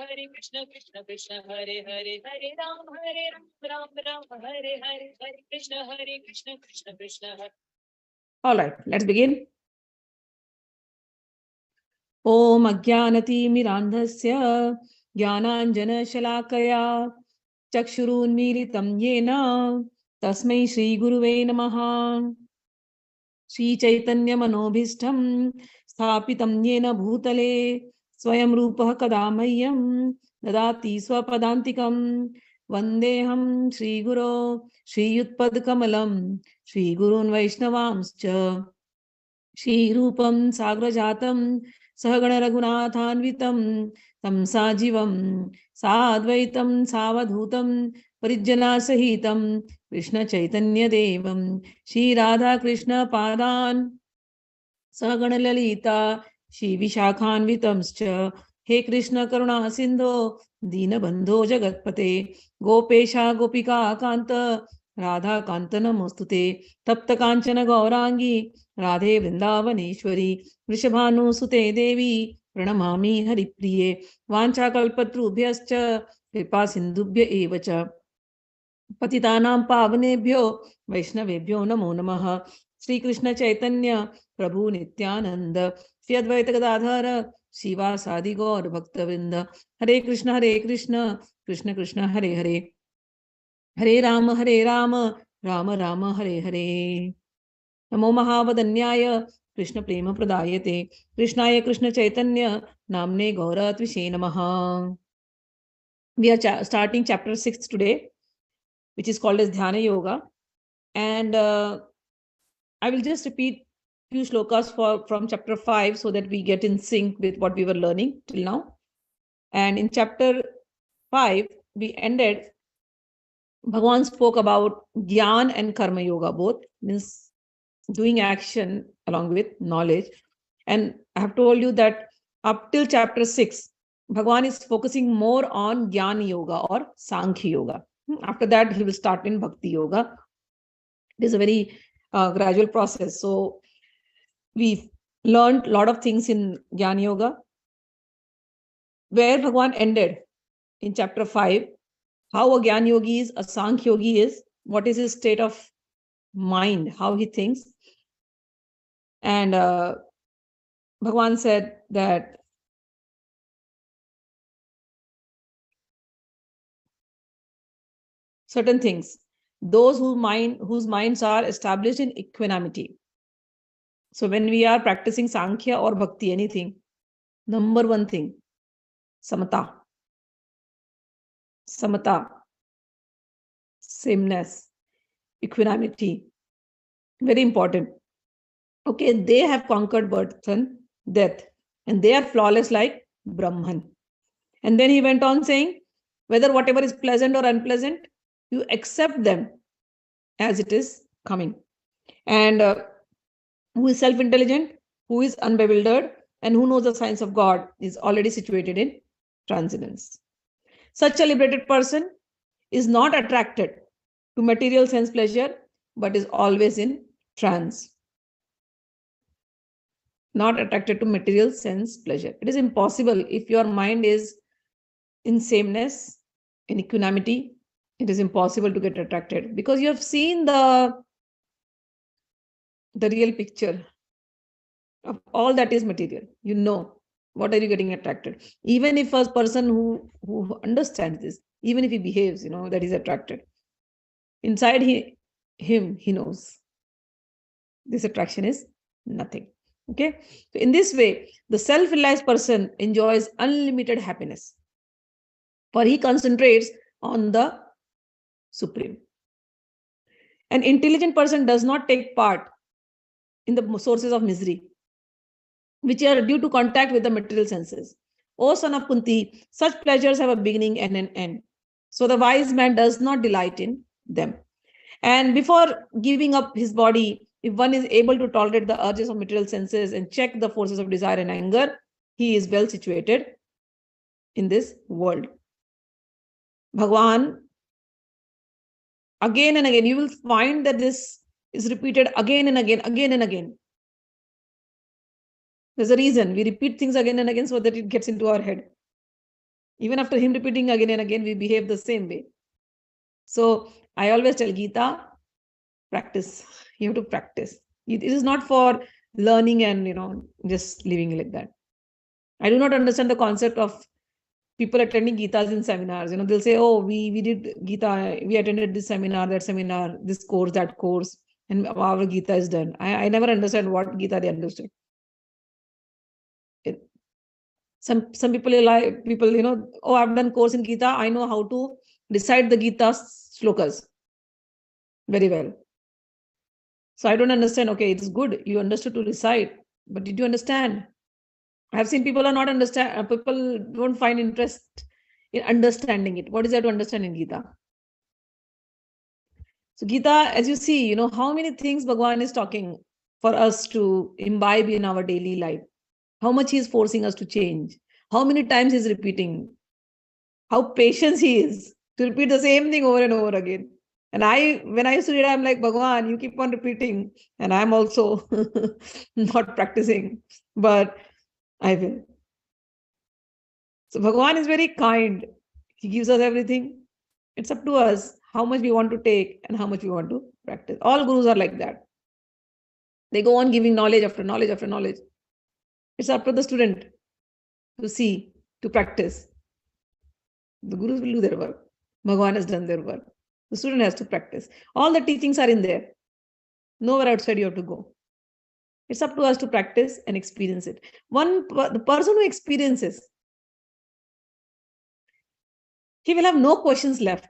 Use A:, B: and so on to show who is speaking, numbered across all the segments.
A: Hare Krishna, Krishna Krishna, Hare Hare, Hare Ram, Ram, Ram, Hare Hare, Hare Krishna, Krishna Krishna, Hare. All right, let's begin. Om ajïäna-timirändhasya jnananjana-çaläkayä cakñurunmilitam yena tasmai Shri Guruve namaha. Shri Chaitanya Manobhishtam Sthapitam Yena Bhutale Swayam Rupaha Kadamayyam Dadati Swapadantikam Vandeham Shri Guru Shri Yutpad Kamalam Shri Gurun Vaishnavamscha Shri Rupam Sagrajatam Sahagana Raghunathanvitam Tam Sajivam Sadvaitam Savadhutam Parijjana Sahitam Krishna Chaitanya Devam Shri Radha Krishna Padan Sahagana Lalita Shri Vishakhanvitamscha He Krishna Karuna Sindho Dina Bandho Jagatpate Gopesha Gopika Kanta Radha Kanta Namostute Tapta Kanchana Gaurangi Radhe Vrindavaneshwari Vrishabhanu Sute Devi Pranamami Haripriye Vancha Kalpatrubhyascha Kripa Sindhubhya Evacha Patitanam Pavanebhyo Vaishnavebhyo Namo Namaha Sri Krishna Chaitanya Prabhu Nityananda Sri Advaita Gadadhara Shiva Sadi Gaur Bhaktavinda Hare Krishna Krishna Krishna Hare Hare Hare Rama Rama Rama Hare Hare Namo Mahavadanyaya Krishna Prema Pradayate Krishnaya Krishna Chaitanya Namne Gaura Tvishe Namaha. We are starting chapter 6 today, which is called as Dhyana Yoga. And I will just repeat few shlokas from chapter 5 so that we get in sync with what we were learning till now. And in chapter 5, we ended, Bhagavan spoke about Gyan and Karma Yoga, both means doing action along with knowledge. And I have told you that up till chapter 6, Bhagavan is focusing more on Gyan Yoga or Sankhya Yoga. After that, he will start in Bhakti Yoga. It is a very gradual process. So we learned a lot of things in Gyan Yoga. Where Bhagavan ended in chapter 5, how a Gyan Yogi is, a Sankhya Yogi is, what is his state of mind, how he thinks. And Bhagavan said that certain things, those whose minds are established in equanimity. So when we are practicing Sankhya or Bhakti, anything, number one thing, samata, sameness, equanimity, very important. Okay, they have conquered birth and death, and they are flawless like Brahman. And then he went on saying, whether whatever is pleasant or unpleasant, you accept them as it is coming. And who is self-intelligent, who is unbewildered, and who knows the science of God is already situated in transcendence. Such a liberated person is not attracted to material sense pleasure, but is always in trance. Not attracted to material sense pleasure. It is impossible if your mind is in sameness, in equanimity. It is impossible to get attracted because you have seen the real picture of all that is material. You know, what are you getting attracted? Even if a person who understands this, even if he behaves, that he's attracted, inside him, he knows this attraction is nothing. Okay. So in this way, the self-realized person enjoys unlimited happiness, for he concentrates on the Supreme. An intelligent person does not take part in the sources of misery, which are due to contact with the material senses. O son of Kunti, such pleasures have a beginning and an end. So the wise man does not delight in them. And before giving up his body, if one is able to tolerate the urges of material senses and check the forces of desire and anger, he is well situated in this world. Bhagavan, again and again, you will find that this is repeated again and again. There's a reason we repeat things again and again so that it gets into our head. Even after him repeating again and again, we behave the same way. So I always tell Gita, practice. You have to practice. It is not for learning and just living like that. I do not understand the concept of people attending Gitas in seminars. They'll say, oh, we did Gita, we attended this seminar, that seminar, this course, that course, and our Gita is done. I never understand what Gita they understood. Some people, oh, I've done course in Gita, I know how to recite the Gita shlokas very well. So I don't understand. Okay, it's good. You understood to recite, but did you understand? I have seen people are not understand. People don't find interest in understanding it. What is there to understand in Gita? So Gita, as you see, how many things Bhagavan is talking for us to imbibe in our daily life. How much he is forcing us to change. How many times he's repeating. How patient he is to repeat the same thing over and over again. And when I used to read, I'm like, Bhagavan, you keep on repeating. And I'm also not practicing, but I will. So Bhagavan is very kind. He gives us everything. It's up to us how much we want to take and how much we want to practice. All gurus are like that. They go on giving knowledge after knowledge after knowledge. It's up to the student to see, to practice. The gurus will do their work. Bhagavan has done their work. The student has to practice. All the teachings are in there. Nowhere outside you have to go. It's up to us to practice and experience it. The person who experiences, he will have no questions left.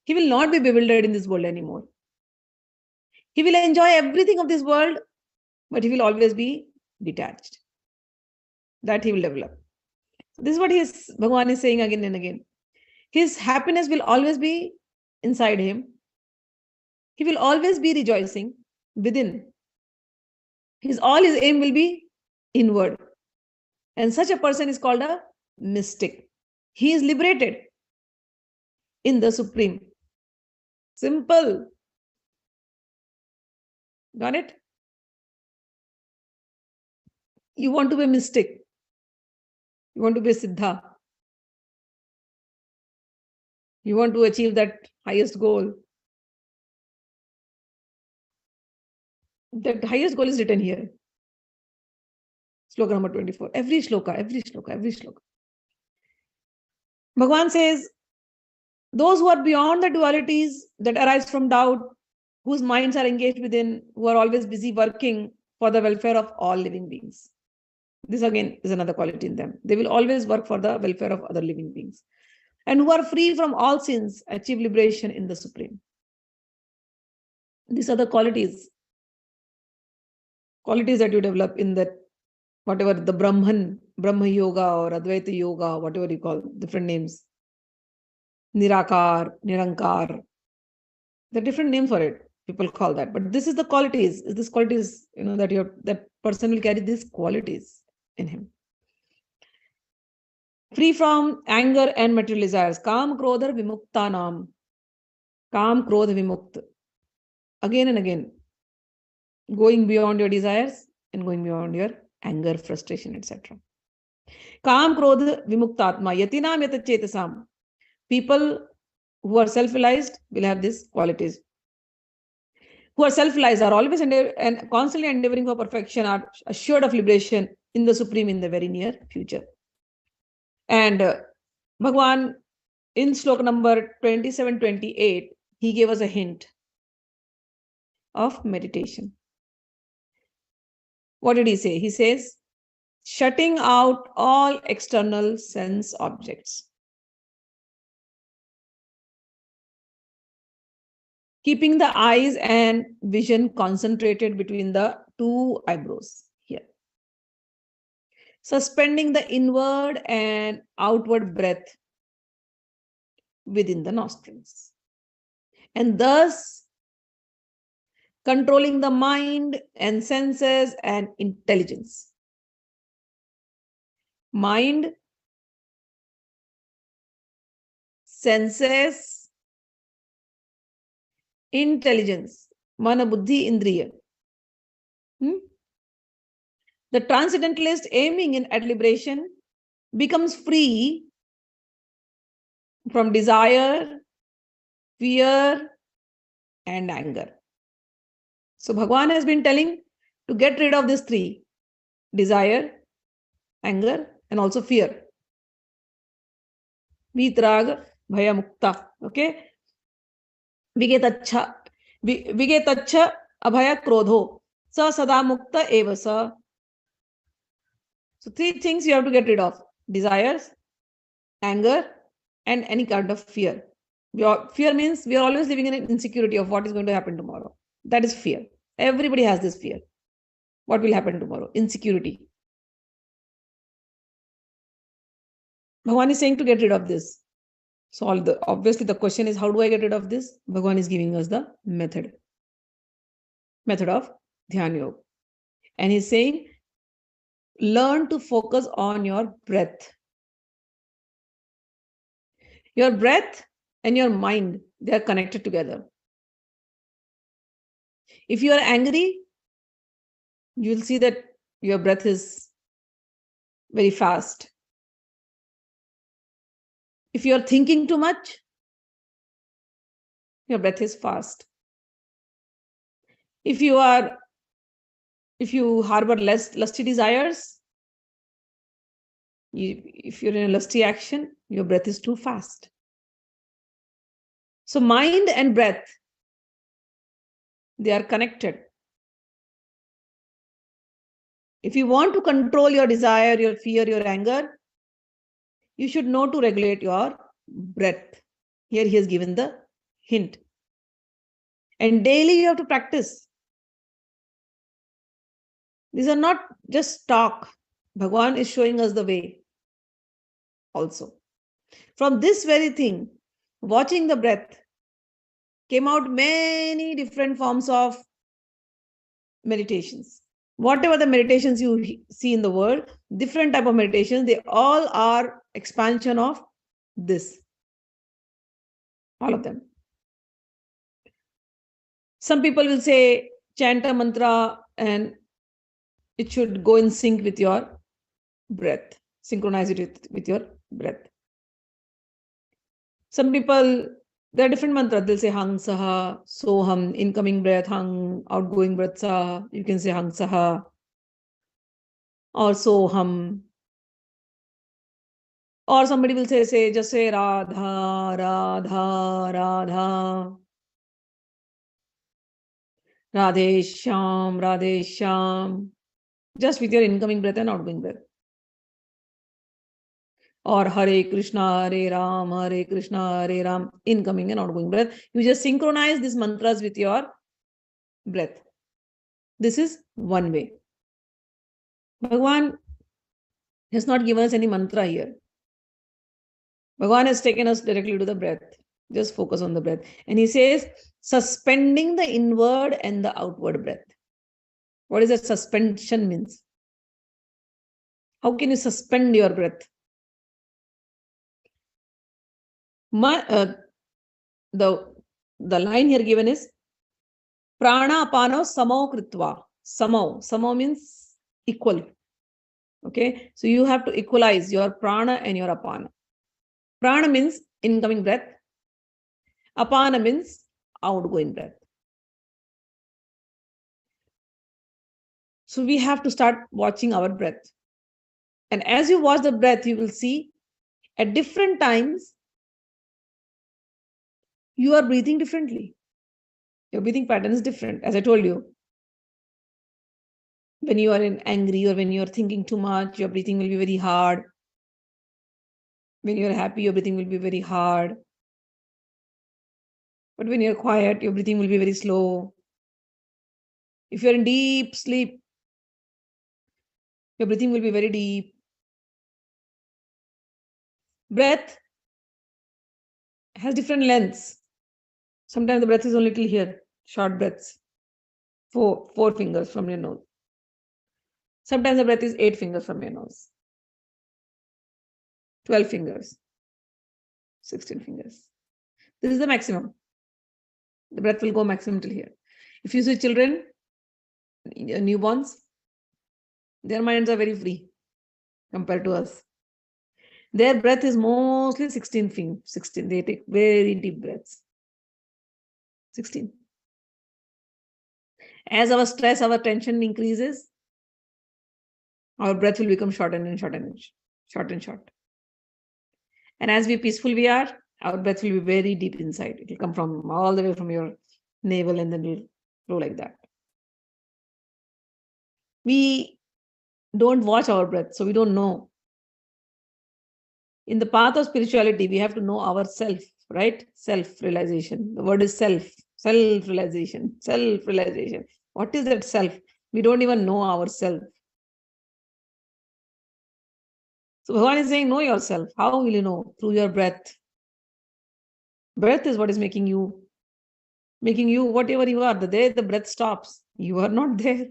A: He will not be bewildered in this world anymore. He will enjoy everything of this world, but he will always be detached. That he will develop. This is what Bhagavan is saying again and again. His happiness will always be inside him. He will always be rejoicing within. All his aim will be inward. And such a person is called a mystic. He is liberated in the Supreme. Simple. Got it? You want to be a mystic. You want to be a siddha. You want to achieve that highest goal. That highest goal is written here. Shloka number 24. Every shloka. Bhagavan says, those who are beyond the dualities that arise from doubt, whose minds are engaged within, who are always busy working for the welfare of all living beings. This again is another quality in them. They will always work for the welfare of other living beings. And who are free from all sins, achieve liberation in the Supreme. These are the qualities that you develop in that, whatever the Brahma Yoga or Advaita Yoga, whatever you call, different names. Nirakar, Nirankar. There are different names for it. People call that. But this is the qualities. This qualities, that person will carry these qualities in him. Free from anger and material desires. Kam krodha vimuktanam. Kam krodha vimukt. Again and again. Going beyond your desires and going beyond your anger, frustration, etc. Kam krodha vimuktatma. Yatinam yatachetasam. People who are self-realized will have these qualities. Who are self-realized are always and constantly endeavoring for perfection, are assured of liberation in the Supreme in the very near future. And Bhagavan, in Shloka number 27-28, he gave us a hint of meditation. What did he say? He says, shutting out all external sense objects. Keeping the eyes and vision concentrated between the two eyebrows here. Suspending the inward and outward breath within the nostrils. And thus controlling the mind and senses and intelligence. Mind, senses, intelligence, mana buddhi indriya. The transcendentalist aiming at liberation becomes free from desire, fear, and anger. So Bhagavan has been telling to get rid of these three: desire, anger, and also fear. Vitrag, bhaya mukta. Okay? Vigetacha, abhaya krodho. Sa sada mukta eva sa. So three things you have to get rid of: desires, anger, and any kind of fear. Fear means we are always living in an insecurity of what is going to happen tomorrow. That is fear. Everybody has this fear. What will happen tomorrow? Insecurity. Bhagavan is saying to get rid of this. So obviously the question is, how do I get rid of this? Bhagavan is giving us the method of Dhyana Yoga. And he's saying, learn to focus on your breath. Your breath and your mind, they are connected together. If you are angry, you will see that your breath is very fast. If you are thinking too much, your breath is fast. If you harbor less lusty desires, if you're in a lusty action, your breath is too fast. So mind and breath, they are connected. If you want to control your desire, your fear, your anger, you should know to regulate your breath. Here he has given the hint. And daily you have to practice. These are not just talk. Bhagavan is showing us the way also. From this very thing, watching the breath, came out many different forms of meditations. Whatever the meditations you see in the world, different type of meditations, they all are expansion of this. All of them. Some people will say, chant a mantra and it should go in sync with your breath. Synchronize it with your breath. Some people, there are different mantras. They'll say hang saha, soham, incoming breath, hang, outgoing breath saha. You can say hang saha or soham. Or somebody will say just say Radha, Radha, Radha. Radhe Shyam, Radhe Shyam. Just with your incoming breath and outgoing breath. Or Hare Krishna, Hare Ram, Hare Krishna, Hare Ram, incoming and outgoing breath. You just synchronize these mantras with your breath. This is one way. Bhagavan has not given us any mantra here. Bhagavan has taken us directly to the breath. Just focus on the breath. And he says, suspending the inward and the outward breath. What is that suspension means? How can you suspend your breath? The line here given is prana apano samo kritva. Samo means equal. Okay, so you have to equalize your prana and your apana. Prana means incoming breath. Apana means outgoing breath. So we have to start watching our breath. And as you watch the breath, you will see at different times, you are breathing differently. Your breathing pattern is different. As I told you, when you are angry or when you are thinking too much, your breathing will be very hard. When you are happy, your breathing will be very hard. But when you're quiet, your breathing will be very slow. If you're in deep sleep, your breathing will be very deep. Breath has different lengths. Sometimes the breath is only till here, short breaths, four fingers from your nose. Sometimes the breath is 8 fingers from your nose, 12 fingers, 16 fingers. This is the maximum. The breath will go maximum till here. If you see children, newborns, their minds are very free compared to us. Their breath is mostly 16 feet. 16. They take very deep breaths. 16. As our stress, our tension increases, our breath will become short and short and short and short. And as peaceful we are, our breath will be very deep inside. It will come from all the way from your navel and then will flow like that. We don't watch our breath, so we don't know. In the path of spirituality, we have to know ourself, right? Self-realization. The word is self. Self-realization. Self-realization. What is that self? We don't even know ourselves. So Bhagavan is saying, know yourself. How will you know? Through your breath. Breath is what is making you whatever you are. The day the breath stops, you are not there.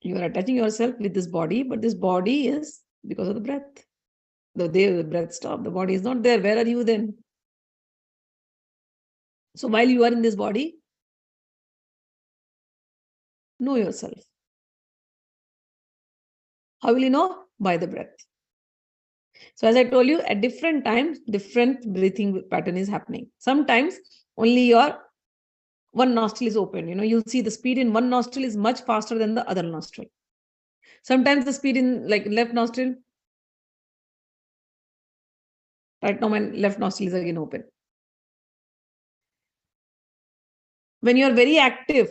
A: You are attaching yourself with this body, but this body is because of the breath. The day the breath stops, the body is not there. Where are you then? So while you are in this body, know yourself. How will you know? By the breath. So as I told you, at different times, different breathing pattern is happening. Sometimes only your one nostril is open. You'll see the speed in one nostril is much faster than the other nostril. Sometimes the speed in like left nostril. Right now my left nostril is again open. When you are very active,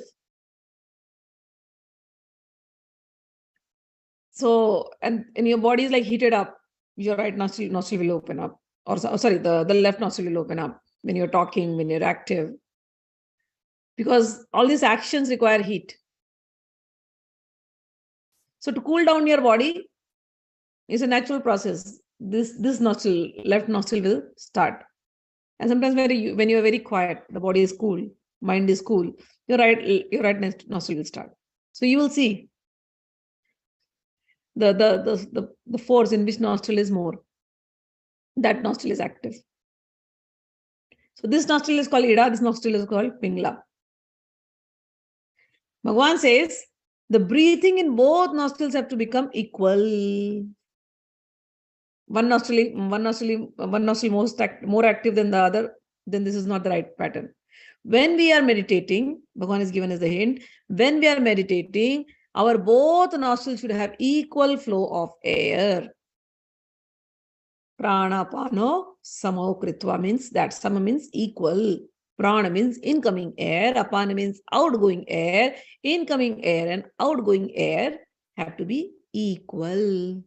A: so and your body is like heated up, your right nostril will open up. Or sorry, the left nostril will open up when you're talking, when you're active. Because all these actions require heat. So to cool down your body is a natural process. This nostril, left nostril will start. And sometimes when you're very quiet, the body is cool, mind is cool, your right nostril will start. So you will see the force in which nostril is more. That nostril is active. So this nostril is called Ida, this nostril is called Pingla. Bhagavan says the breathing in both nostrils have to become equal. One nostril more active than the other, then this is not the right pattern. When we are meditating, Bhagavan is given as the hint, when we are meditating, our both nostrils should have equal flow of air. Prana pano samo kritva means that sama means equal. Prana means incoming air, apana means outgoing air. Incoming air and outgoing air have to be equal.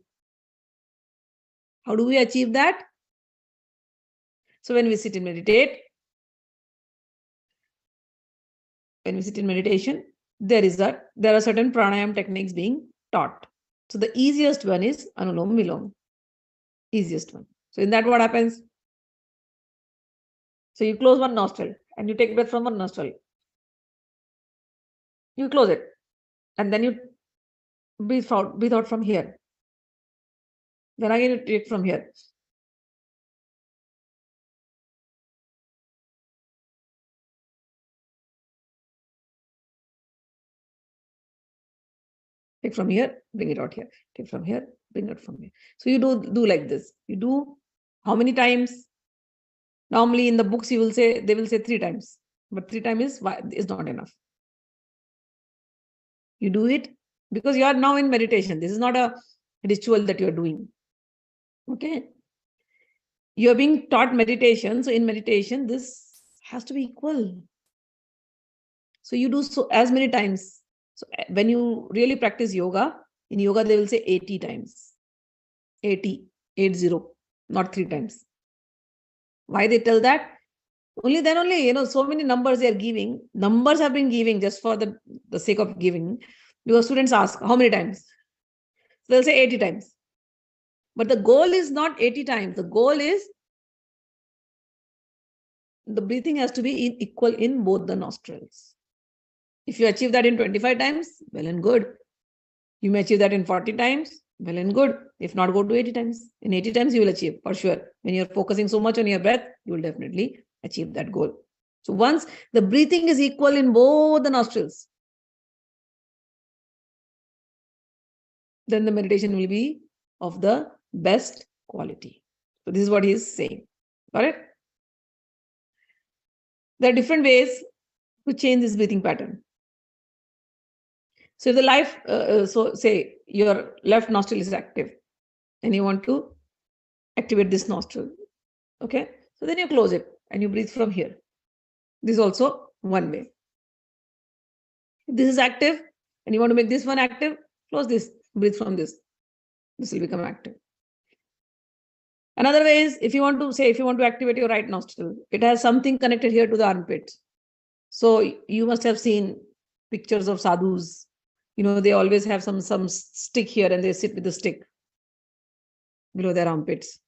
A: How do we achieve that? So when we sit and meditate, there are certain pranayama techniques being taught. So the easiest one is Anulom Vilom. Easiest one. So in that what happens? So you close one nostril and you take breath from one nostril. You close it and then you breathe out from here. Then again you take from here. Take from here, bring it out here. Take from here, bring it from here. So you do like this. You do how many times? Normally in the books they will say 3 times. But 3 times is not enough. You do it because you are now in meditation. This is not a ritual that you are doing. Okay. You are being taught meditation. So in meditation, this has to be equal. So you do so as many times. So when you really practice yoga, in yoga they will say 80 times. 80, not 3 times. Why they tell that? Only, so many numbers they are giving. Numbers have been giving just for the sake of giving. Because students ask, how many times? So they'll say 80 times. But the goal is not 80 times. The goal is the breathing has to be equal in both the nostrils. If you achieve that in 25 times, well and good. You may achieve that in 40 times, well and good. If not, go to 80 times. In 80 times, you will achieve for sure. When you're focusing so much on your breath, you will definitely achieve that goal. So once the breathing is equal in both the nostrils, then the meditation will be of the best quality. So this is what he is saying. Got it? There are different ways to change this breathing pattern. So if so say your left nostril is active and you want to activate this nostril, okay? So then you close it and you breathe from here. This is also one way. If this is active and you want to make this one active, close this, breathe from this. This will become active. Another way is if you want to activate your right nostril, it has something connected here to the armpit. So you must have seen pictures of sadhus. They always have some stick here and they sit with the stick below their armpits.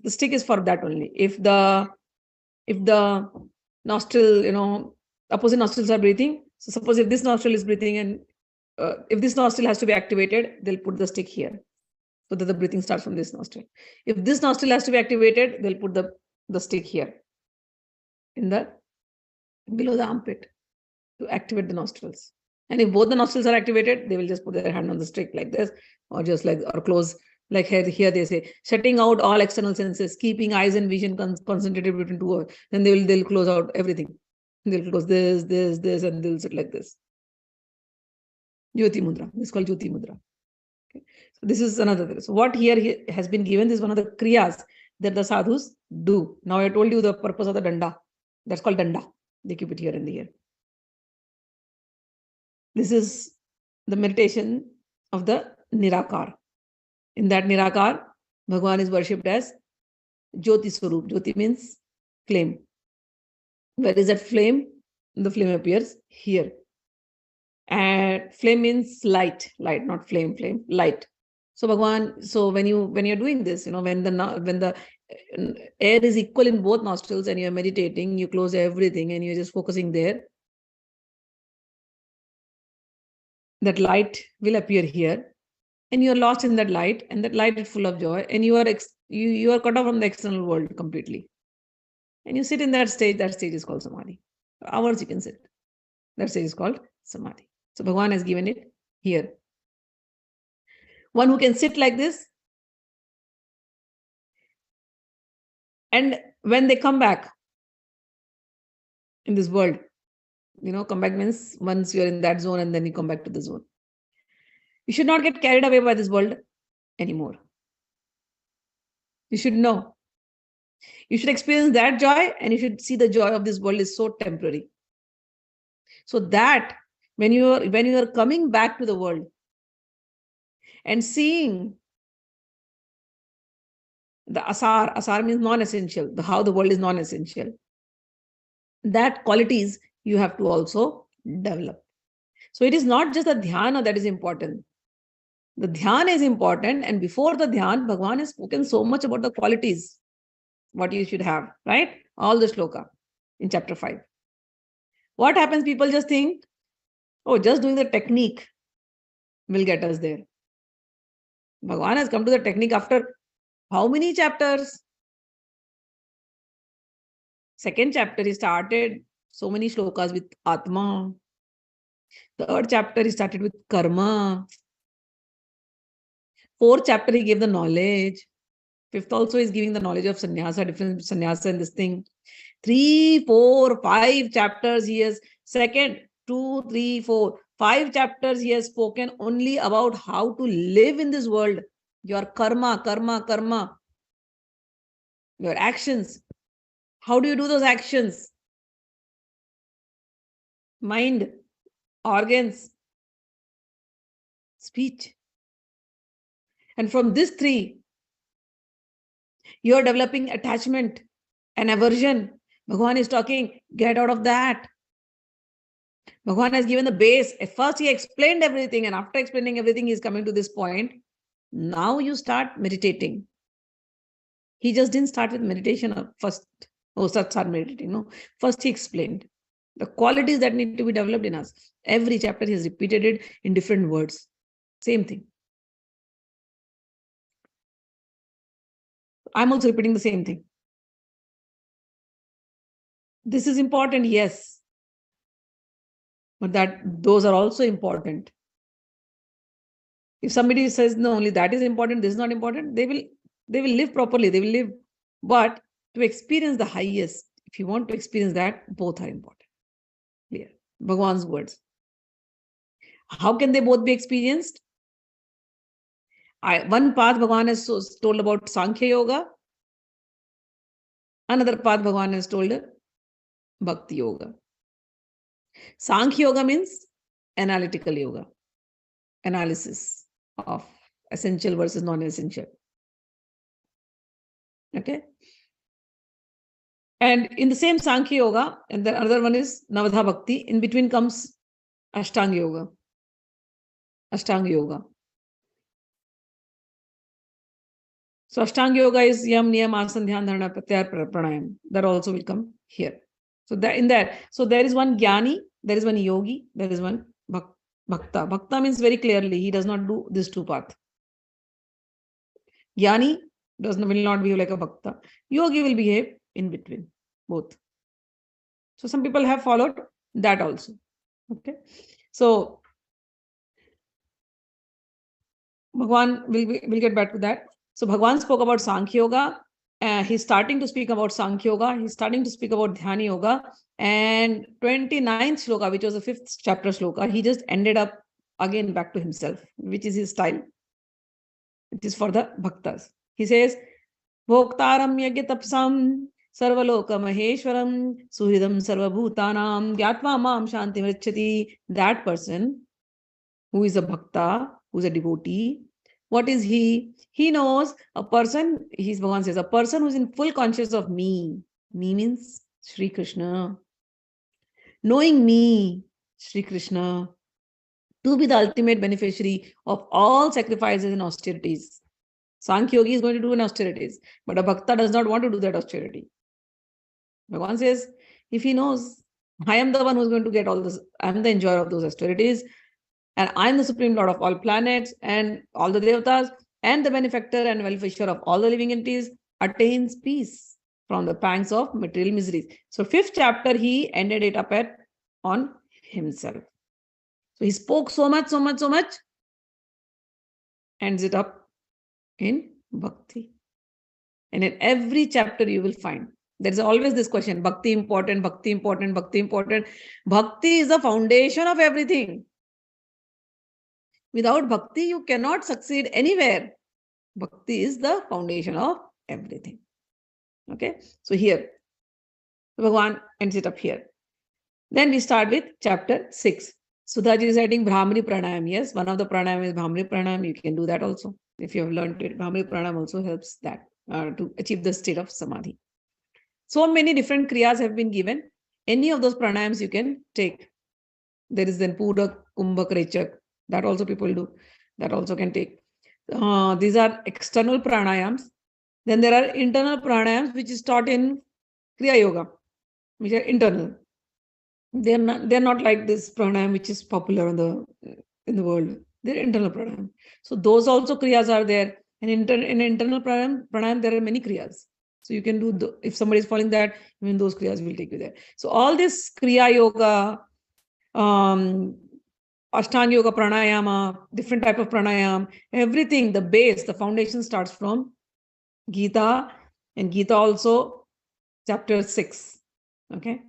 A: The stick is for that only. If the nostril, opposite nostrils are breathing. So suppose if this nostril is breathing and if this nostril has to be activated, they'll put the stick here so that the breathing starts from this nostril. If this nostril has to be activated, they'll put the stick here below the armpit to activate the nostrils. And if both the nostrils are activated, they will just put their hand on the stick like this, or close. Like here they say, shutting out all external senses, keeping eyes and vision concentrated between two. Then they'll close out everything. They'll close this, and they'll sit like this. Jyoti mudra. This is called Jyoti mudra. Okay. So this is another thing. So what here has been given is one of the kriyas that the sadhus do. Now I told you the purpose of the danda. That's called danda. They keep it here and here. This is the meditation of the Nirakar. In that Nirakar, Bhagavan is worshipped as Jyoti Swarup. Jyoti means flame. Where is that flame? The flame appears here. And flame means light, not flame, light. So Bhagavan, when you're doing this, when the air is equal in both nostrils and you're meditating, you close everything and you're just focusing there. That light will appear here. And you are lost in that light, and that light is full of joy, and you are cut off from the external world completely. And you sit in that stage is called Samadhi. For hours you can sit. That stage is called Samadhi. So Bhagavan has given it here. One who can sit like this, and when they come back in this world, come back means once you're in that zone and then you come back to the zone. You should not get carried away by this world anymore. You should know. You should experience that joy, and you should see the joy of this world is so temporary. So that when you are coming back to the world and seeing the asar means non-essential, how the world is non-essential, that qualities you have to also develop. So it is not just the dhyana that is important. The dhyana is important, and before the dhyana, Bhagavan has spoken so much about the qualities, what you should have, right? All the shloka in chapter 5. What happens? People just think, oh, just doing the technique will get us there. Bhagavan has come to the technique after how many chapters? Second chapter, he started so many shlokas with Atma. Third chapter, he started with Karma. Fourth chapter, he gave the knowledge. Fifth also is giving the knowledge of sannyasa, different sannyasa and this thing. 3, 4, 5 chapters he has. Second, 2, 3, 4, 5 chapters he has spoken only about how to live in this world. Your karma. Your actions. How do you do those actions? Mind, organs, speech. And from these 3, you are developing attachment and aversion. Bhagavan is talking, get out of that. Bhagavan has given the base. At first, he explained everything, and after explaining everything, he is coming to this point. Now you start meditating. He just didn't start with meditation first. Oh, start meditating. No, first he explained the qualities that need to be developed in us. Every chapter he has repeated it in different words. Same thing. I'm also repeating the same thing. This is important, yes. But those are also important. If somebody says, no, only that is important, this is not important, they will live properly, they will live. But to experience the highest, if you want to experience that, both are important. Clear. Bhagwan's words. How can they both be experienced? One path Bhagwan has told about Sankhya Yoga. Another path Bhagwan has told Bhakti Yoga. Sankhya Yoga means analytical yoga. Analysis of essential versus non-essential. Okay. And in the same Sankhya Yoga, and the other one is Navadha Bhakti, in between comes Ashtanga Yoga. Ashtanga Yoga. So Ashtanga Yoga is Yam, Niyam, Asana, Dhyana, Dharana, Pratyahara, Pranayama. That also will come here. So that in that, so there is one Jnani, there is one Yogi, there is one Bhakta. Bhakta means very clearly he does not do these two paths. Jnani will not behave like a Bhakta. Yogi will behave in between, both. So some people have followed that also. Okay. So Bhagwan will get back to that. So Bhagwan spoke about Sankhya Yoga. He's starting to speak about Sankhya Yoga. He's starting to speak about Dhyana Yoga. And 29th Shloka, which was the 5th chapter Shloka, he just ended up again back to himself, which is his style. It is for the Bhaktas. He says, Bhoktaram yagya tapsam sarvaloka maheshwaram suhridam sarvabhutanam gyatva mam shanti mrichati. That person who is a Bhakta, who is a devotee, what is he? He knows a person, Bhagavan says, a person who is in full consciousness of me. Me means Sri Krishna. Knowing me, Sri Krishna, to be the ultimate beneficiary of all sacrifices and austerities. Sankhya Yogi is going to do an austerities, but a Bhakta does not want to do that austerity. Bhagavan says, if he knows, I am the one who is going to get all this, I am the enjoyer of those austerities, and I am the Supreme Lord of all planets and all the Devatas, and the benefactor and welfare of all the living entities, attains peace from the pangs of material miseries. So 5th chapter, he ended it up on himself. So he spoke so much, ends it up in Bhakti. And in every chapter you will find, there is always this question, Bhakti important, Bhakti important, Bhakti important. Bhakti is the foundation of everything. Without Bhakti, you cannot succeed anywhere. Bhakti is the foundation of everything. Okay. So here, Bhagavan ends it up here. Then we start with chapter 6. Sudhaji is writing Brahmari Pranayama. Yes, one of the pranayama is Brahmari Pranayama. You can do that also. If you have learned it, Brahmari Pranayama also helps that to achieve the state of Samadhi. So many different kriyas have been given. Any of those pranayams you can take. There is then Purak, Kumbhak, Rechak. That also people do. That also can take. These are external pranayams. Then there are internal pranayams, which is taught in Kriya Yoga, which are internal. They're not like this pranayam, which is popular in the world. They're internal pranayam. So those also kriyas are there. And in internal pranayam, there are many kriyas. So you can do, if somebody is following that, even those kriyas will take you there. So all this Kriya Yoga, Ashtanga Yoga, Pranayama, different type of pranayam, everything, the base, the foundation starts from Gita, and Gita also chapter 6. Okay.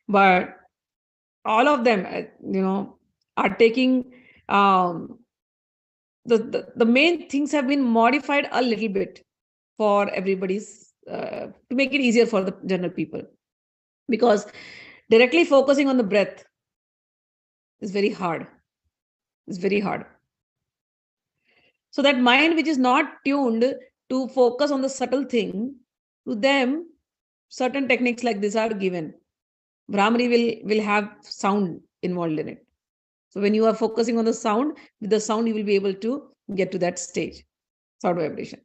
A: But all of them, are taking, the main things have been modified a little bit for everybody's, to make it easier for the general people. Because directly focusing on the breath is very hard. It's very hard. So that mind which is not tuned to focus on the subtle thing, to them, certain techniques like this are given. Brahmari will have sound involved in it. So when you are focusing on the sound, with the sound you will be able to get to that stage, sound vibration.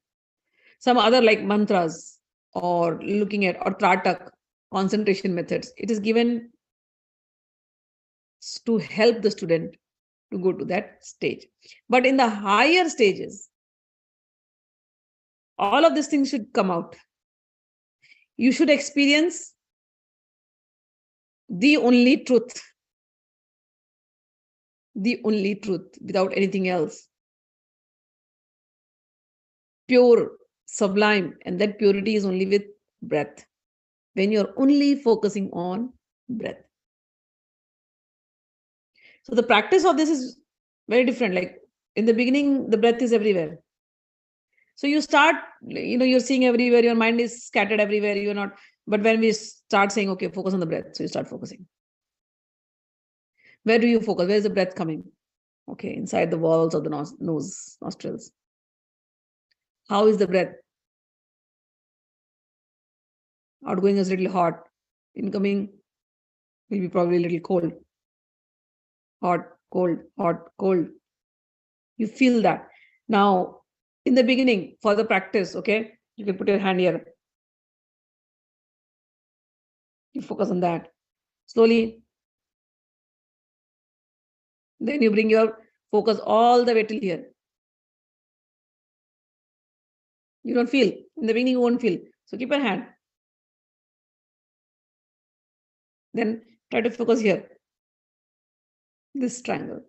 A: Some other like mantras or looking at, or tratak, concentration methods, it is given to help the student to go to that stage. But in the higher stages, all of these things should come out. You should experience the only truth without anything else. pure, sublime, and that purity is only with breath. When you're only focusing on breath. So the practice of this is very different. Like in the beginning, the breath is everywhere. So you start, you're seeing everywhere, your mind is scattered everywhere, you're not. But when we start saying, okay, focus on the breath, so you start focusing. Where do you focus? Where is the breath coming? Okay, inside the walls of the nose, nostrils. How is the breath? Outgoing is a little hot. Incoming will be probably a little cold. Hot, cold, hot, cold. You feel that. Now, in the beginning, for the practice, okay, you can put your hand here. You focus on that. Slowly. Then you bring your focus all the way till here. You don't feel. In the beginning, you won't feel. So keep your hand. Then try to focus here. This triangle.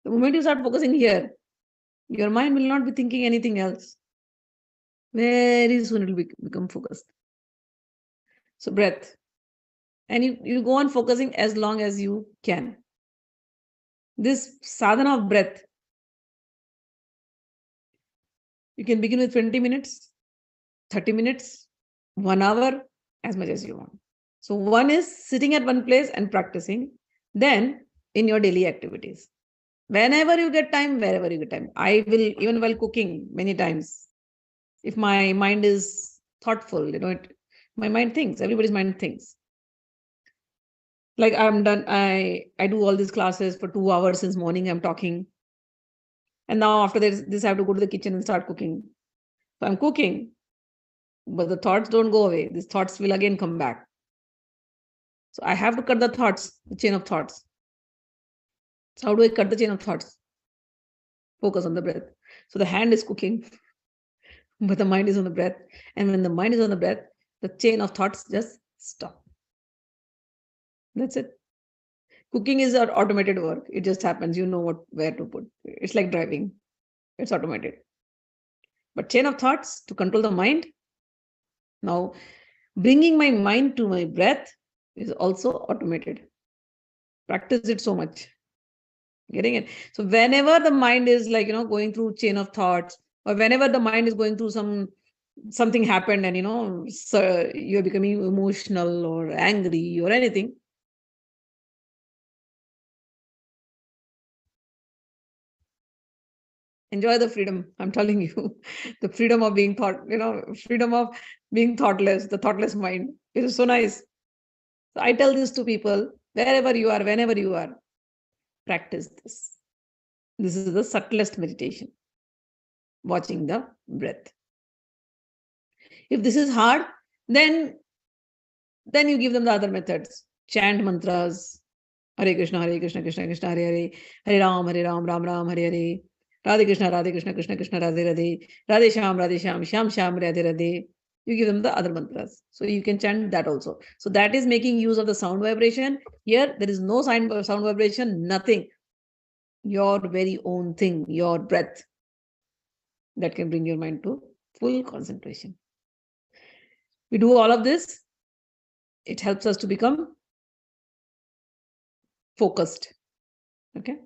A: The moment you start focusing here, your mind will not be thinking anything else. Very soon it will become focused. So breath. And you go on focusing as long as you can. This sadhana of breath, you can begin with 20 minutes, 30 minutes, 1 hour, as much as you want. So one is sitting at one place and practicing. Then in your daily activities. Whenever you get time, wherever you get time. I will, even while cooking, many times, if my mind is thoughtful, my mind thinks, everybody's mind thinks. Like I'm done, I do all these classes for 2 hours since morning, I'm talking. And now after this, I have to go to the kitchen and start cooking. So I'm cooking, but the thoughts don't go away. These thoughts will again come back. So I have to cut the thoughts, the chain of thoughts. So how do I cut the chain of thoughts? Focus on the breath. So the hand is cooking, but the mind is on the breath. And when the mind is on the breath, the chain of thoughts just stop. That's it. Cooking is an automated work. It just happens. You know where to put. It's like driving. It's automated. But chain of thoughts to control the mind. Now, bringing my mind to my breath is also automated. Practice it so much. Getting it? So whenever the mind is going through chain of thoughts, or whenever the mind is going through something happened and so you're becoming emotional or angry or anything, enjoy the freedom. I'm telling you, the freedom of being freedom of being thoughtless, the thoughtless mind. It is so nice. So I tell this to people, wherever you are, whenever you are, practice this. This is the subtlest meditation, watching the breath. If this is hard, then you give them the other methods. Chant mantras, Hare Krishna, Krishna Krishna, Hare Hare, Hare Ram, Ram Ram, Hare Hare, Radhe Krishna, Krishna Krishna, Radhe Radhe, Radhe Sham, Sham, Radhe Radhe. You give them the other mantras. So you can chant that also. So that is making use of the sound vibration. Here, there is no sound vibration, nothing. Your very own thing, your breath. That can bring your mind to full concentration. We do all of this. It helps us to become focused. Okay.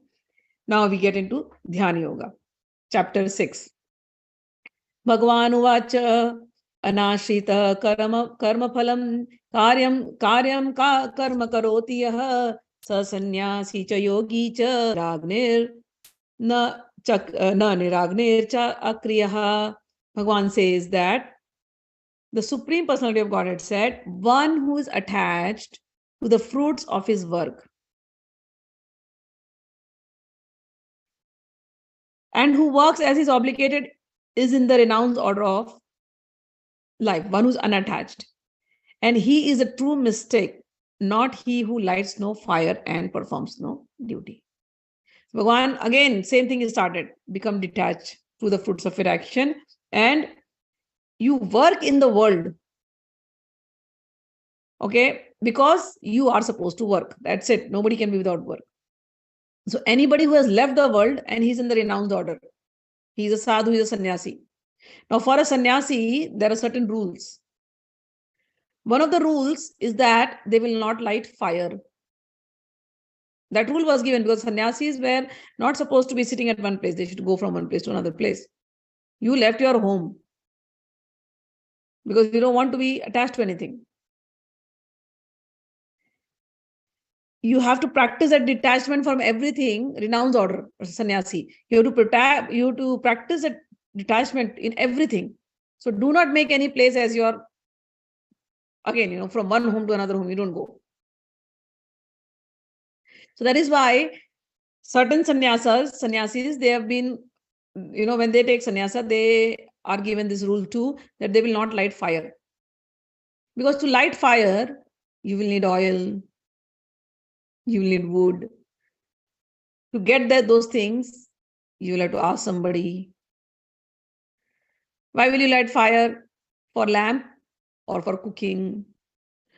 A: Now we get into Dhyana Yoga. Chapter 6. Bhagavan uvacha anashrita karma phalam karyam karma karoti yah sa sannyasi cha yogi cha ragnir na niragnir cha akriyah. Bhagavan says that the Supreme Personality of Godhead said, one who is attached to the fruits of his work and who works as is obligated is in the renounced order of life, one who's unattached. And he is a true mystic, not he who lights no fire and performs no duty. Bhagavan, again, same thing is started, become detached to the fruits of your action, and you work in the world. Okay, because you are supposed to work. That's it. Nobody can be without work. So anybody who has left the world and he's in the renounced order, he's a sadhu, he's a sannyasi. Now for a sannyasi, there are certain rules. One of the rules is that they will not light fire. That rule was given because sannyasis were not supposed to be sitting at one place. They should go from one place to another place. You left your home because you don't want to be attached to anything. You have to practice that detachment from everything, renounce order, sannyasi. You have to practice that detachment in everything. So do not make any place as your, again, from one home to another home, you don't go. So that is why certain sannyasis, they have been, when they take sannyasa, they are given this rule too, that they will not light fire. Because to light fire, you will need oil, you will need wood. To get those things, you will have to ask somebody. Why will you light fire? For lamp or for cooking?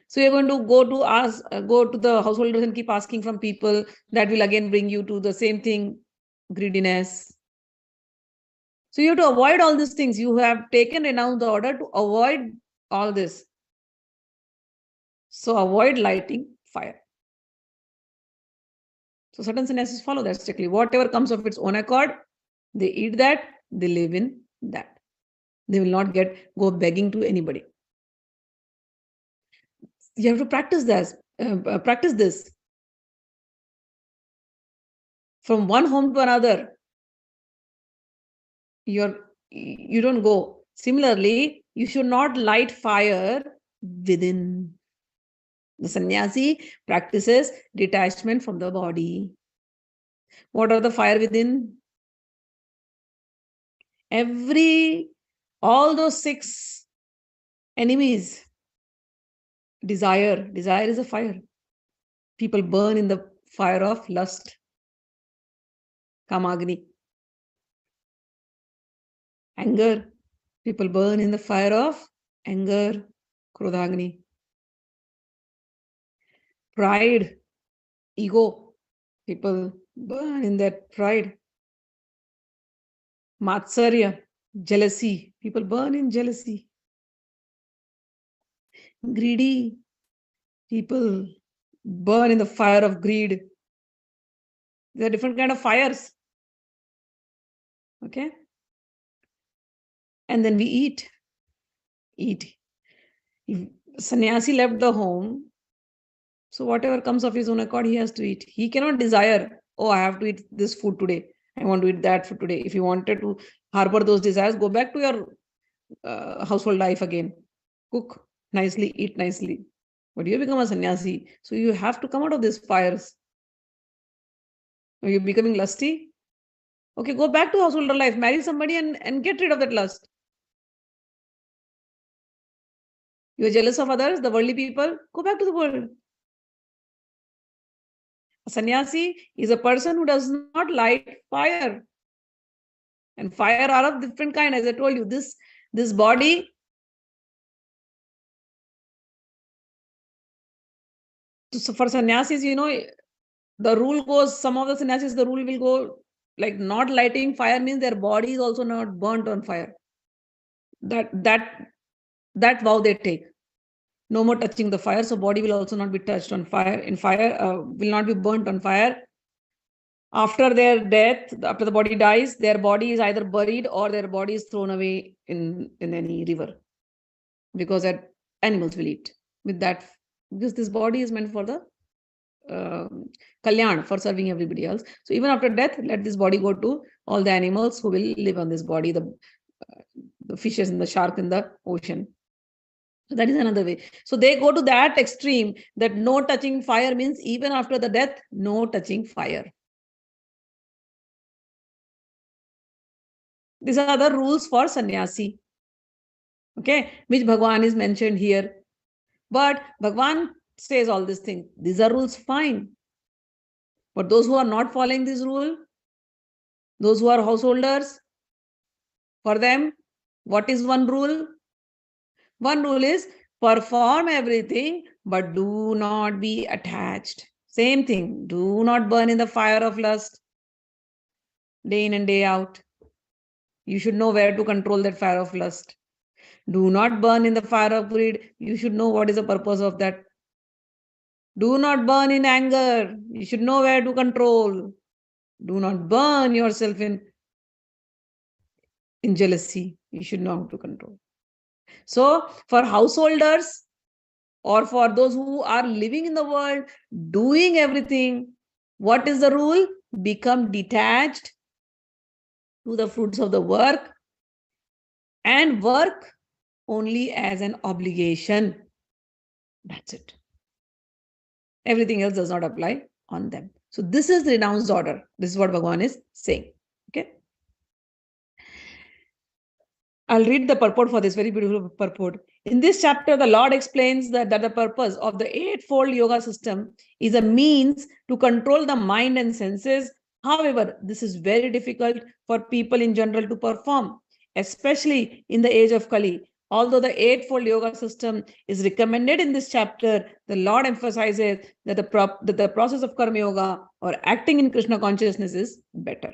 A: So you're going to go to the householders and keep asking from people. That will again bring you to the same thing, greediness. So you have to avoid all these things. You have taken renounced order to avoid all this. So avoid lighting fire. So certain sannyasis follow that strictly. Whatever comes of its own accord, they eat that, they live in that. They will not go begging to anybody. You have to practice this. From one home to another, you don't go. Similarly, you should not light fire within. The sannyasi practices detachment from the body. What are the fire within? All those 6 enemies. Desire is a fire. People burn in the fire of lust, kamagni. Anger, people burn in the fire of anger, krodhagni. Pride, ego, people burn in that pride. Matsarya, jealousy, people burn in jealousy. Greedy, people burn in the fire of greed. There are different kind of fires. Okay. And then we eat. If sannyasi left the home, so whatever comes of his own accord, he has to eat. He cannot desire, oh, I have to eat this food today. I want to eat that food today. If you wanted to harbor those desires, go back to your household life again. Cook nicely, eat nicely. But you become a sannyasi. So you have to come out of these fires. Are you becoming lusty? Okay, go back to householder life. Marry somebody and get rid of that lust. You are jealous of others, the worldly people. Go back to the world. A sannyasi is a person who does not light fire. And fire are of different kind. As I told you, this body, so for sannyasis, the rule goes, some of the sannyasis, the rule will go like not lighting fire means their body is also not burnt on fire. That vow they take. No more touching the fire. So body will also not be touched on fire. In fire, will not be burnt on fire. After their death, after the body dies, their body is either buried or their body is thrown away in any river, because that animals will eat with that. Because this body is meant for the kalyan, for serving everybody else. So even after death, let this body go to all the animals who will live on this body, the fishes and the shark in the ocean. So that is another way. So they go to that extreme that no touching fire means even after the death, no touching fire. These are the rules for sannyasi. Okay, which Bhagwan is mentioned here. But Bhagwan says all these things. These are rules, fine. But those who are not following this rule, those who are householders, for them, what is one rule? One rule is perform everything, but do not be attached. Same thing. Do not burn in the fire of lust day in and day out. You should know where to control that fire of lust. Do not burn in the fire of greed. You should know what is the purpose of that. Do not burn in anger. You should know where to control. Do not burn yourself in jealousy. You should know how to control. So, for householders or for those who are living in the world, doing everything, what is the rule? Become detached to the fruits of the work and work only as an obligation. That's it. Everything else does not apply on them. So this is the renounced order. This is what Bhagavan is saying. Okay. I'll read the purport for this very beautiful purport. In this chapter, the Lord explains that the purpose of the eightfold yoga system is a means to control the mind and senses. However, this is very difficult for people in general to perform, especially in the age of Kali. Although the eightfold yoga system is recommended in this chapter, the Lord emphasizes that the process of karma yoga or acting in Krishna consciousness is better.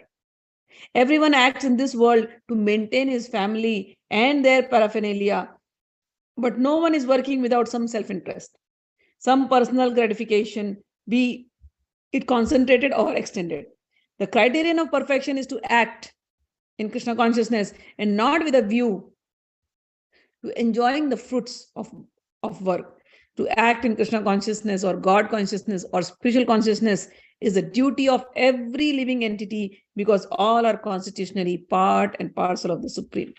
A: Everyone acts in this world to maintain his family and their paraphernalia, but no one is working without some self-interest, some personal gratification, be it concentrated or extended. The criterion of perfection is to act in Krishna consciousness and not with a view to enjoying the fruits of work. To act in Krishna consciousness or God consciousness or spiritual consciousness is the duty of every living entity because all are constitutionally part and parcel of the Supreme.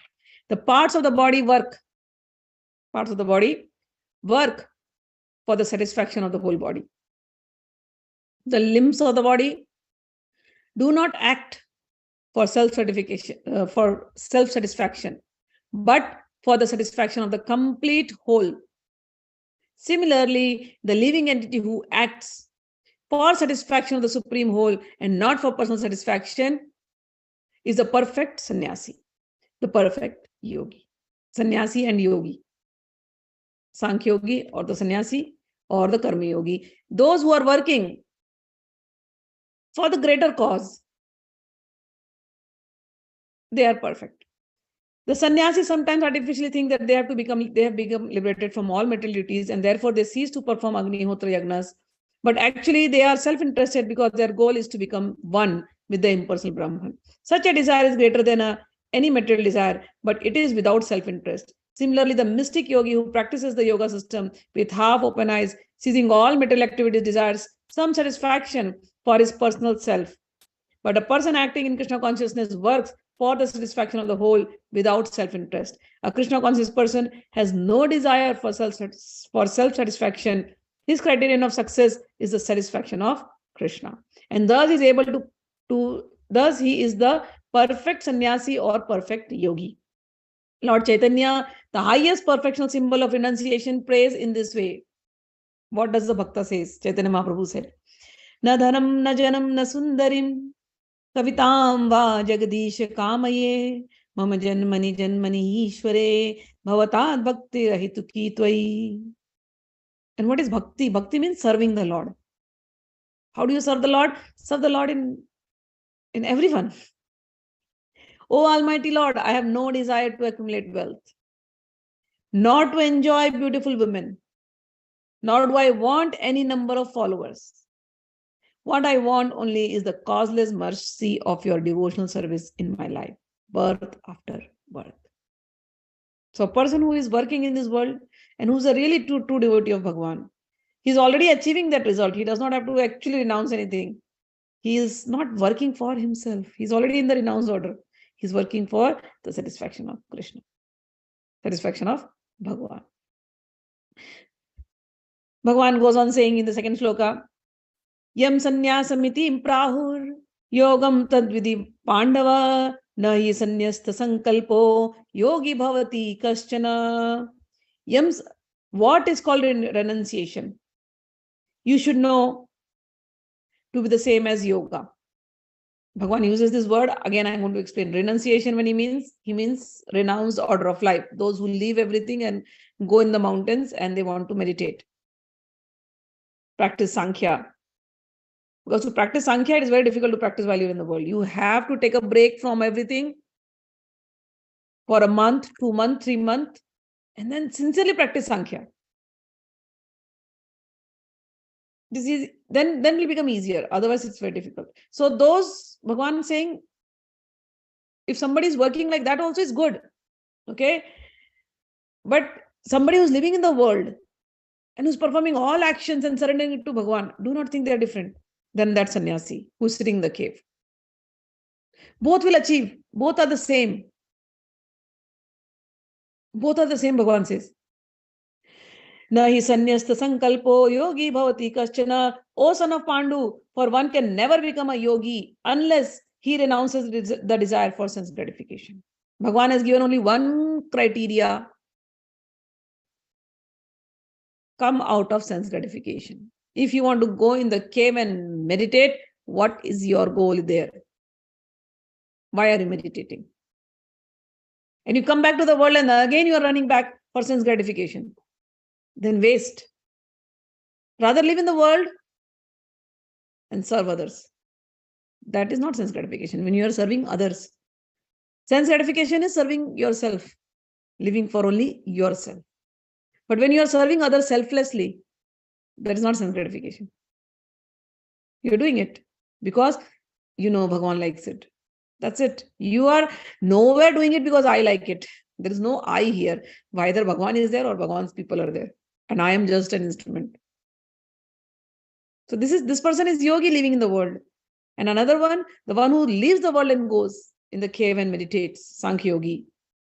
A: The parts of the body work for the satisfaction of the whole body. The limbs of the body do not act for self-satisfaction, but for the satisfaction of the complete whole. Similarly, the living entity who acts for satisfaction of the supreme whole and not for personal satisfaction is the perfect sannyasi, the perfect yogi. Sannyasi and yogi. Sankhya yogi or the sannyasi or the karma yogi. Those who are working for the greater cause, they are perfect. The sannyasis sometimes artificially think that they have become liberated from all material duties and therefore they cease to perform agnihotra yagnas. But actually they are self-interested because their goal is to become one with the impersonal Brahman. Such a desire is greater than any material desire, but it is without self-interest. Similarly, the mystic yogi who practices the yoga system with half open eyes, ceasing all material activities, desires some satisfaction for his personal self. But a person acting in Krishna consciousness works for the satisfaction of the whole without self-interest. A Krishna conscious person has no desire for self-satisfaction. His criterion of success is the satisfaction of Krishna. And thus he is able thus he is the perfect sannyasi or perfect yogi. Lord Chaitanya, the highest perfectional symbol of renunciation, prays in this way. What does the Bhakta says? Chaitanya Mahaprabhu said, Na dhanam, na janam, na sundarim, kavitam va jagadish kamaye, mama janmani janmani ishware, bhavatad bhakti rahituki tvai. And what is bhakti? Bhakti means serving the Lord. How do you serve the Lord? Serve the Lord in everyone. O Almighty Lord, I have no desire to accumulate wealth, nor to enjoy beautiful women, nor do I want any number of followers. What I want only is the causeless mercy of your devotional service in my life, birth after birth. So a person who is working in this world and who's a really true devotee of Bhagavan, he's already achieving that result. He does not have to actually renounce anything. He is not working for himself. He's already in the renounced order. He's working for the satisfaction of Krishna, satisfaction of Bhagavan. Bhagavan goes on saying in the second shloka, Yam sannyasamitim prahur yogam tadvidi pandava nahi sannyasta sankalpo yogi bhavati kaschana. Yams, what is called renunciation? You should know to be the same as yoga. Bhagavan uses this word. Again, I'm going to explain. Renunciation, when he means renounced order of life. Those who leave everything and go in the mountains and they want to meditate. Practice Sankhya. Because to practice Sankhya, it is very difficult to practice while you're in the world. You have to take a break from everything for a month, 2 months, 3 months, and then sincerely practice Sankhya. This is then it will become easier. Otherwise, it's very difficult. So those Bhagavan is saying, if somebody is working like that, also is good. Okay. But somebody who's living in the world and who's performing all actions and surrendering it to Bhagavan, do not think they're different than that sannyasi who's sitting in the cave. Both will achieve. Both are the same. Both are the same, Bhagavan says. Nahi sannyasta sankalpo yogi bhavati kaschana. O son of Pandu, for one can never become a yogi unless he renounces the desire for sense gratification. Bhagavan has given only one criteria: come out of sense gratification. If you want to go in the cave and meditate, what is your goal there? Why are you meditating? And you come back to the world and again you are running back for sense gratification. Then waste. Rather live in the world and serve others. That is not sense gratification. When you are serving others, sense gratification is serving yourself, living for only yourself. But when you are serving others selflessly, that is not sense gratification. You're doing it because you know Bhagavan likes it. That's it. You are nowhere doing it because I like it. There is no I here. Either Bhagavan is there or Bhagavan's people are there. And I am just an instrument. So this person is yogi living in the world. And another one, the one who leaves the world and goes in the cave and meditates, Sankhya yogi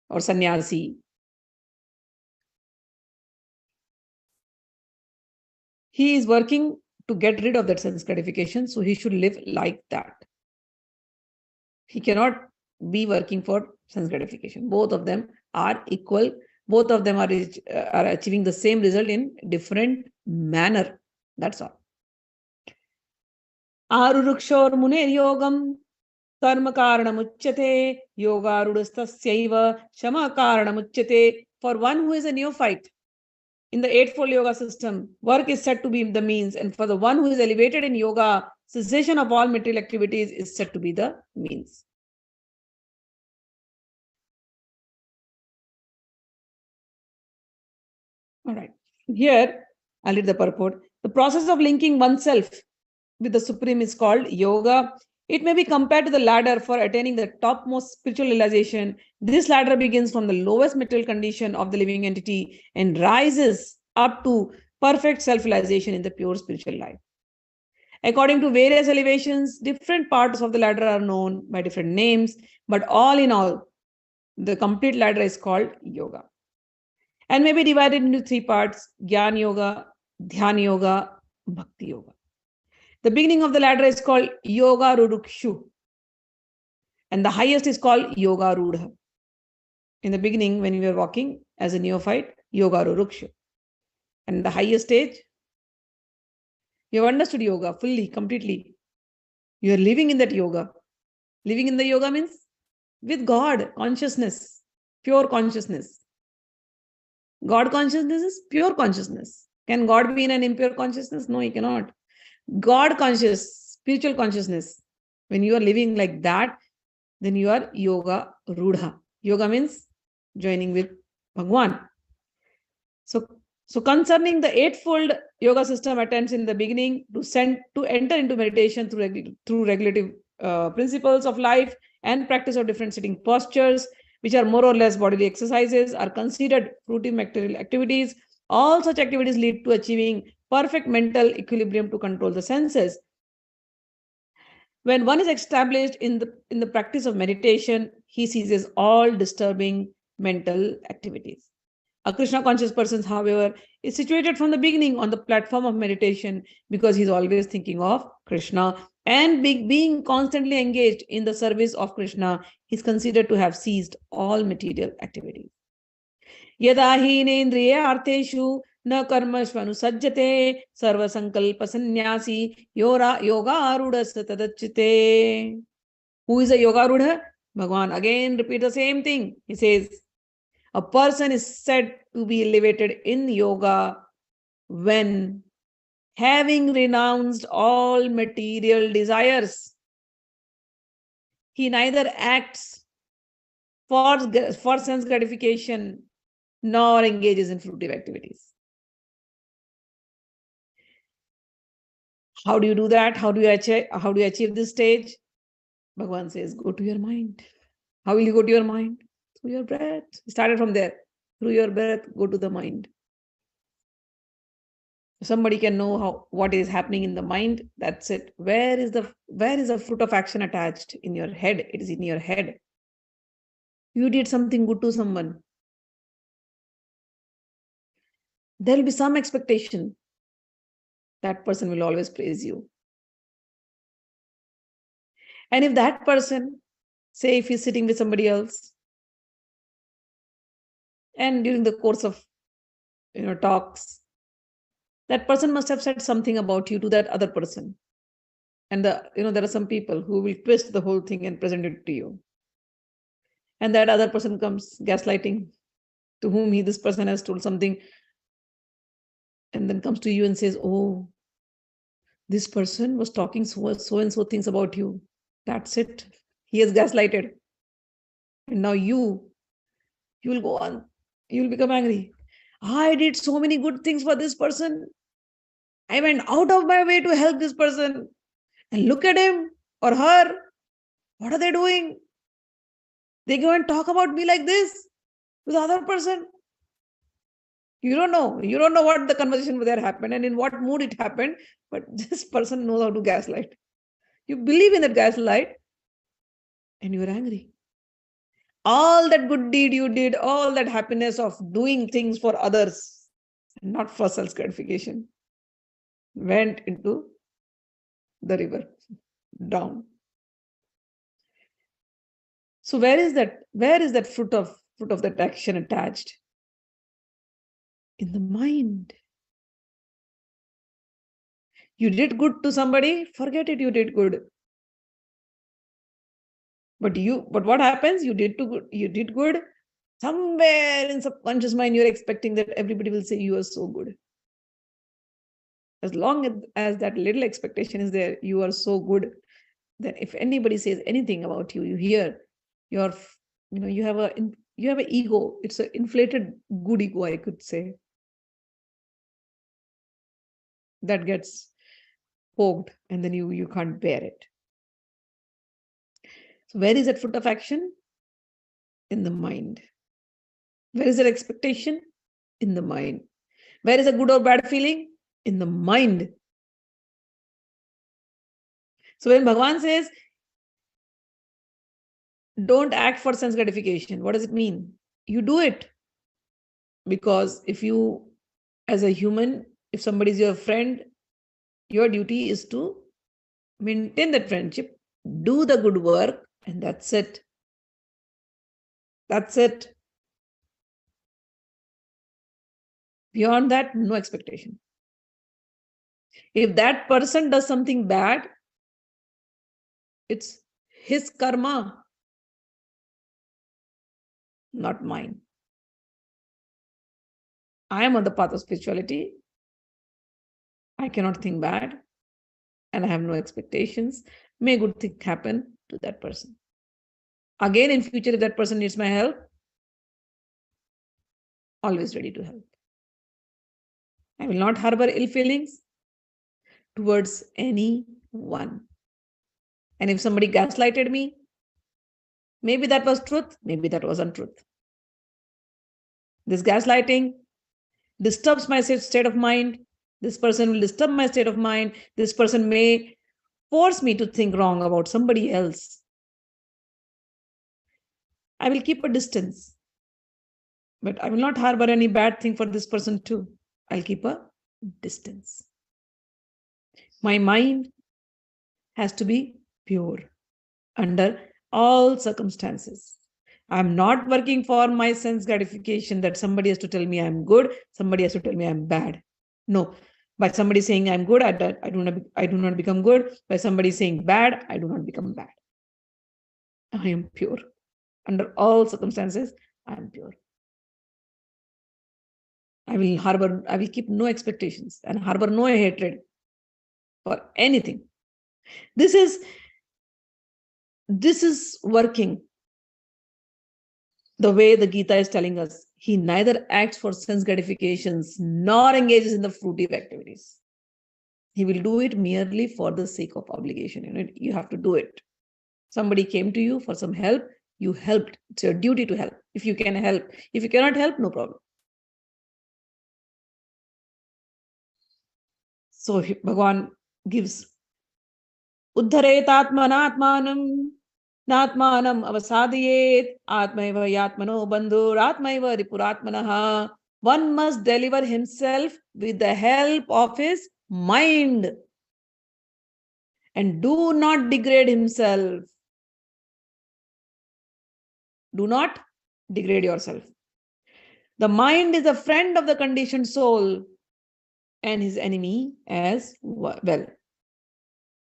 A: or sannyasi. He is working to get rid of that sense gratification. So he should live like that. He cannot be working for sense gratification. Both of them are equal. Both of them are achieving the same result in different manner. That's all. Arurukshor muner yogam karma karanamuchyate yogarurustasya shama karanamuchyate. For one who is a neophyte in the eightfold yoga system, work is said to be the means, and for the one who is elevated in yoga, cessation of all material activities is said to be the means. All right. Here, I'll read the purport. The process of linking oneself with the Supreme is called yoga. It may be compared to the ladder for attaining the topmost spiritual realization. This ladder begins from the lowest material condition of the living entity and rises up to perfect self-realization in the pure spiritual life. According to various elevations, different parts of the ladder are known by different names, but all in all, the complete ladder is called yoga and may be divided into 3 parts: Gyan Yoga, Dhyana Yoga, Bhakti Yoga. The beginning of the ladder is called Yogarurukshu, and the highest is called Yogarudh. In the beginning, when you were walking as a neophyte, Yogarurukshu. And the highest stage, you have understood yoga fully, completely. You are living in that yoga. Living in the yoga means with God, consciousness, pure consciousness. God consciousness is pure consciousness. Can God be in an impure consciousness? No, he cannot. God conscious, spiritual consciousness. When you are living like that, then you are yoga rudha. Yoga means joining with Bhagwan. So concerning the eightfold yoga system attempts in the beginning to enter into meditation through regulative principles of life and practice of different sitting postures, which are more or less bodily exercises, are considered fruitive material activities. All such activities lead to achieving perfect mental equilibrium to control the senses. When one is established in the practice of meditation, he ceases all disturbing mental activities. A Krishna conscious person, however, is situated from the beginning on the platform of meditation because he's always thinking of Krishna and being constantly engaged in the service of Krishna. He's considered to have ceased all material activities. Yada hinendriye arteshu na karmashvanu sajjate sarva sankalpa sannyasi yogarurasya tadachite. Who is a yogarudha? Bhagavan again repeat the same thing. He says, a person is said to be elevated in yoga when having renounced all material desires, he neither acts for sense gratification nor engages in fruitive activities. How do you do that? How do you achieve this stage? Bhagavan says, go to your mind. How will you go to your mind? Through your breath. Started from there. Through your breath, go to the mind. Somebody can know what is happening in the mind. That's it. Where is the fruit of action attached? In your head. It is in your head. You did something good to someone. There will be some expectation. That person will always praise you. And if that person, say if he's sitting with somebody else, and during the course of talks, that person must have said something about you to that other person. And there are some people who will twist the whole thing and present it to you. And that other person comes gaslighting, to whom this person has told something, and then comes to you and says, oh, this person was talking so and so things about you. That's it. He has gaslighted. And now you will go on. You will become angry. I did so many good things for this person. I went out of my way to help this person. And look at him or her. What are they doing? They go and talk about me like this to the other person. You don't know. You don't know what the conversation there happened and in what mood it happened. But this person knows how to gaslight. You believe in that gaslight and you're angry. All that good deed you did, all that happiness of doing things for others, not for self-gratification, went into the river, down. So where is that fruit of that action attached? In the mind. You did good to somebody, forget it, you did good. But what happens? You did good. Somewhere in subconscious mind, you're expecting that everybody will say you are so good. As long as that little expectation is there, you are so good, then if anybody says anything about you, you hear, you have an ego. It's an inflated good ego, I could say, that gets poked, and then you can't bear it. So where is that fruit of action? In the mind. Where is that expectation? In the mind. Where is a good or bad feeling? In the mind. So when Bhagavan says, don't act for sense gratification, what does it mean? You do it. Because if you, as a human, if somebody is your friend, your duty is to maintain that friendship, do the good work, and that's it. That's it. Beyond that, no expectation. If that person does something bad, it's his karma, not mine. I am on the path of spirituality. I cannot think bad, and I have no expectations. May good thing happen to that person. Again, in future, if that person needs my help, always ready to help. I will not harbor ill feelings towards anyone. And if somebody gaslighted me, maybe that was truth, maybe that was untruth. This gaslighting disturbs my state of mind. This person will disturb my state of mind. This person may force me to think wrong about somebody else. I will keep a distance. But I will not harbor any bad thing for this person too. I'll keep a distance. My mind has to be pure under all circumstances. I'm not working for my sense gratification that somebody has to tell me I'm good, somebody has to tell me I'm bad. No. By somebody saying I'm good, I do not become good. By somebody saying bad, I do not become bad. I am pure. Under all circumstances, I am pure. I will keep no expectations and harbor no hatred for anything. This is working the way the Gita is telling us. He neither acts for sense gratifications nor engages in the fruitive activities. He will do it merely for the sake of obligation. You have to do it. Somebody came to you for some help, you helped. It's your duty to help. If you can help. If you cannot help, no problem. So Bhagavan gives Uddharet atmanatmanam natmanam avasadiyet atmaiva yatmano bandhur atmaiva ripuratmanaha. One must deliver himself with the help of his mind and do not degrade himself. Do not degrade yourself. The mind is a friend of the conditioned soul and his enemy as well.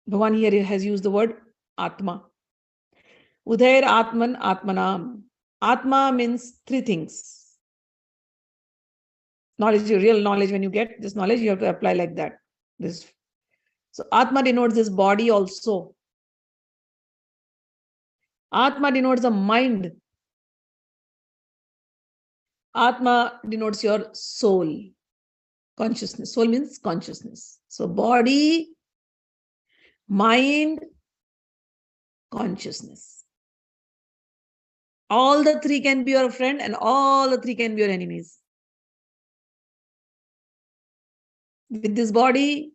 A: Bhagavan here has used the word Atma. Udhair Atman Atmanam. Atma means three things. Knowledge, real knowledge, when you get this knowledge, you have to apply like that. So Atma denotes this body also. Atma denotes the mind. Atma denotes your soul. Consciousness. Soul means consciousness. So body, mind, consciousness. All the three can be your friend and all the three can be your enemies. With this body,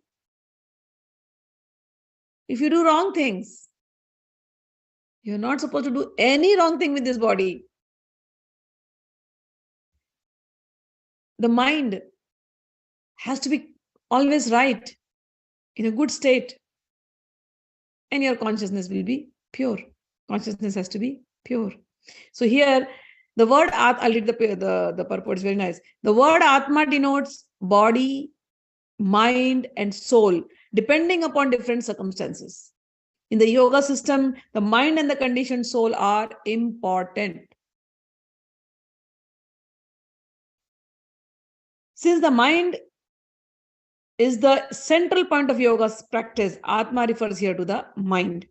A: if you do wrong things, you're not supposed to do any wrong thing with this body. The mind has to be always right, in a good state, and your consciousness will be pure. Consciousness has to be pure. So here, the word I'll read the purport, is very nice. The word Atma denotes body, mind, and soul, depending upon different circumstances. In the yoga system, the mind and the conditioned soul are important. Since the mind is the central point of yoga's practice, Atma refers here to the mind.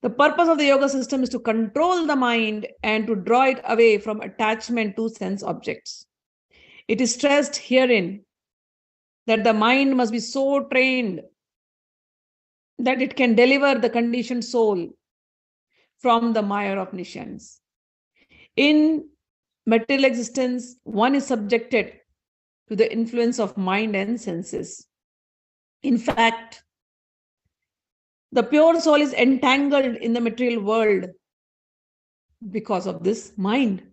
A: The purpose of the yoga system is to control the mind and to draw it away from attachment to sense objects. It is stressed herein that the mind must be so trained that it can deliver the conditioned soul from the mire of nishanas. In material existence, one is subjected to the influence of mind and senses. In fact, the pure soul is entangled in the material world because of this mind.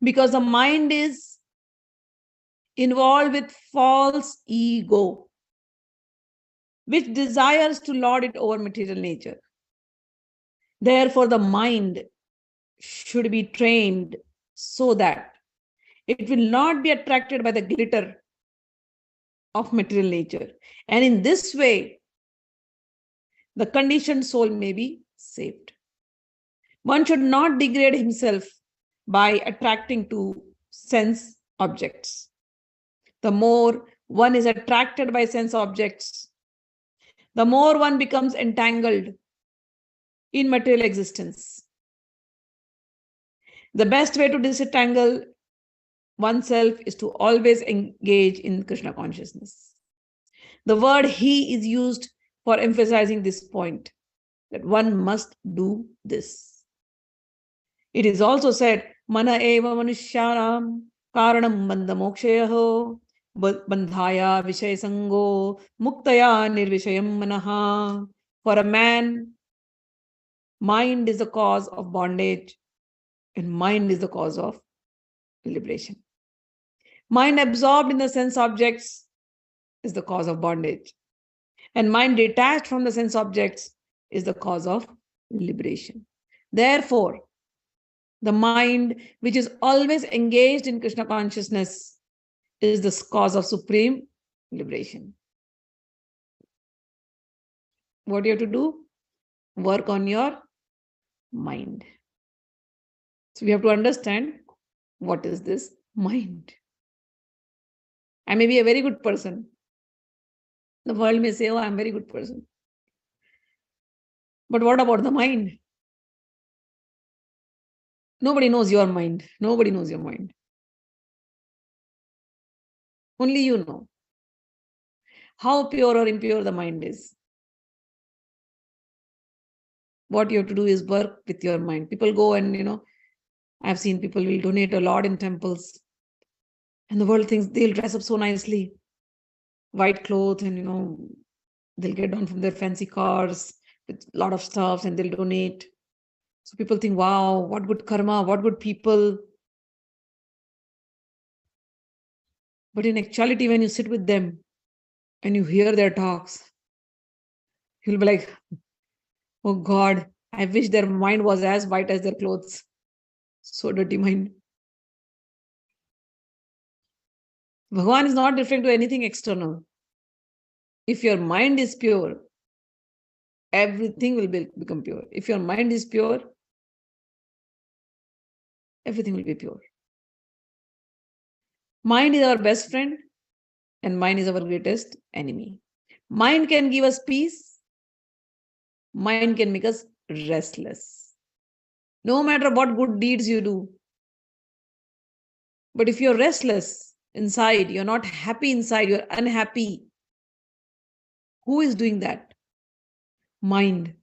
A: Because the mind is involved with false ego, which desires to lord it over material nature. Therefore, the mind should be trained so that it will not be attracted by the glitter of material nature. And in this way, the conditioned soul may be saved. One should not degrade himself by attracting to sense objects. The more one is attracted by sense objects, the more one becomes entangled in material existence. The best way to disentangle oneself is to always engage in Krishna consciousness. The word he is used for emphasizing this point, that one must do this. It is also said, Mana eva manushyanam karanam bandha mokshayaho bandhaya vishaya sango muktaya nirvishayam manaha. For a man, mind is the cause of bondage and mind is the cause of liberation. Mind absorbed in the sense objects is the cause of bondage, and mind detached from the sense objects is the cause of liberation. Therefore, the mind which is always engaged in Krishna consciousness is the cause of supreme liberation. What do you have to do? Work on your mind. So we have to understand what is this mind. I may be a very good person. The world may say, oh, I'm a very good person. But what about the mind? Nobody knows your mind. Nobody knows your mind. Only you know how pure or impure the mind is. What you have to do is work with your mind. People go and, I've seen people will donate a lot in temples. And the world thinks they'll dress up so nicely. White clothes and, they'll get down from their fancy cars with a lot of stuff and they'll donate. So people think, wow, what good karma, what good people. But in actuality, when you sit with them and you hear their talks, you'll be like, oh God, I wish their mind was as white as their clothes. So dirty mind. Bhagavan is not referring to anything external. If your mind is pure, everything will become pure. If your mind is pure, everything will be pure. Mind is our best friend and mind is our greatest enemy. Mind can give us peace. Mind can make us restless. No matter what good deeds you do. But if you're restless inside, you're not happy inside, you're unhappy. Who is doing that? Mind.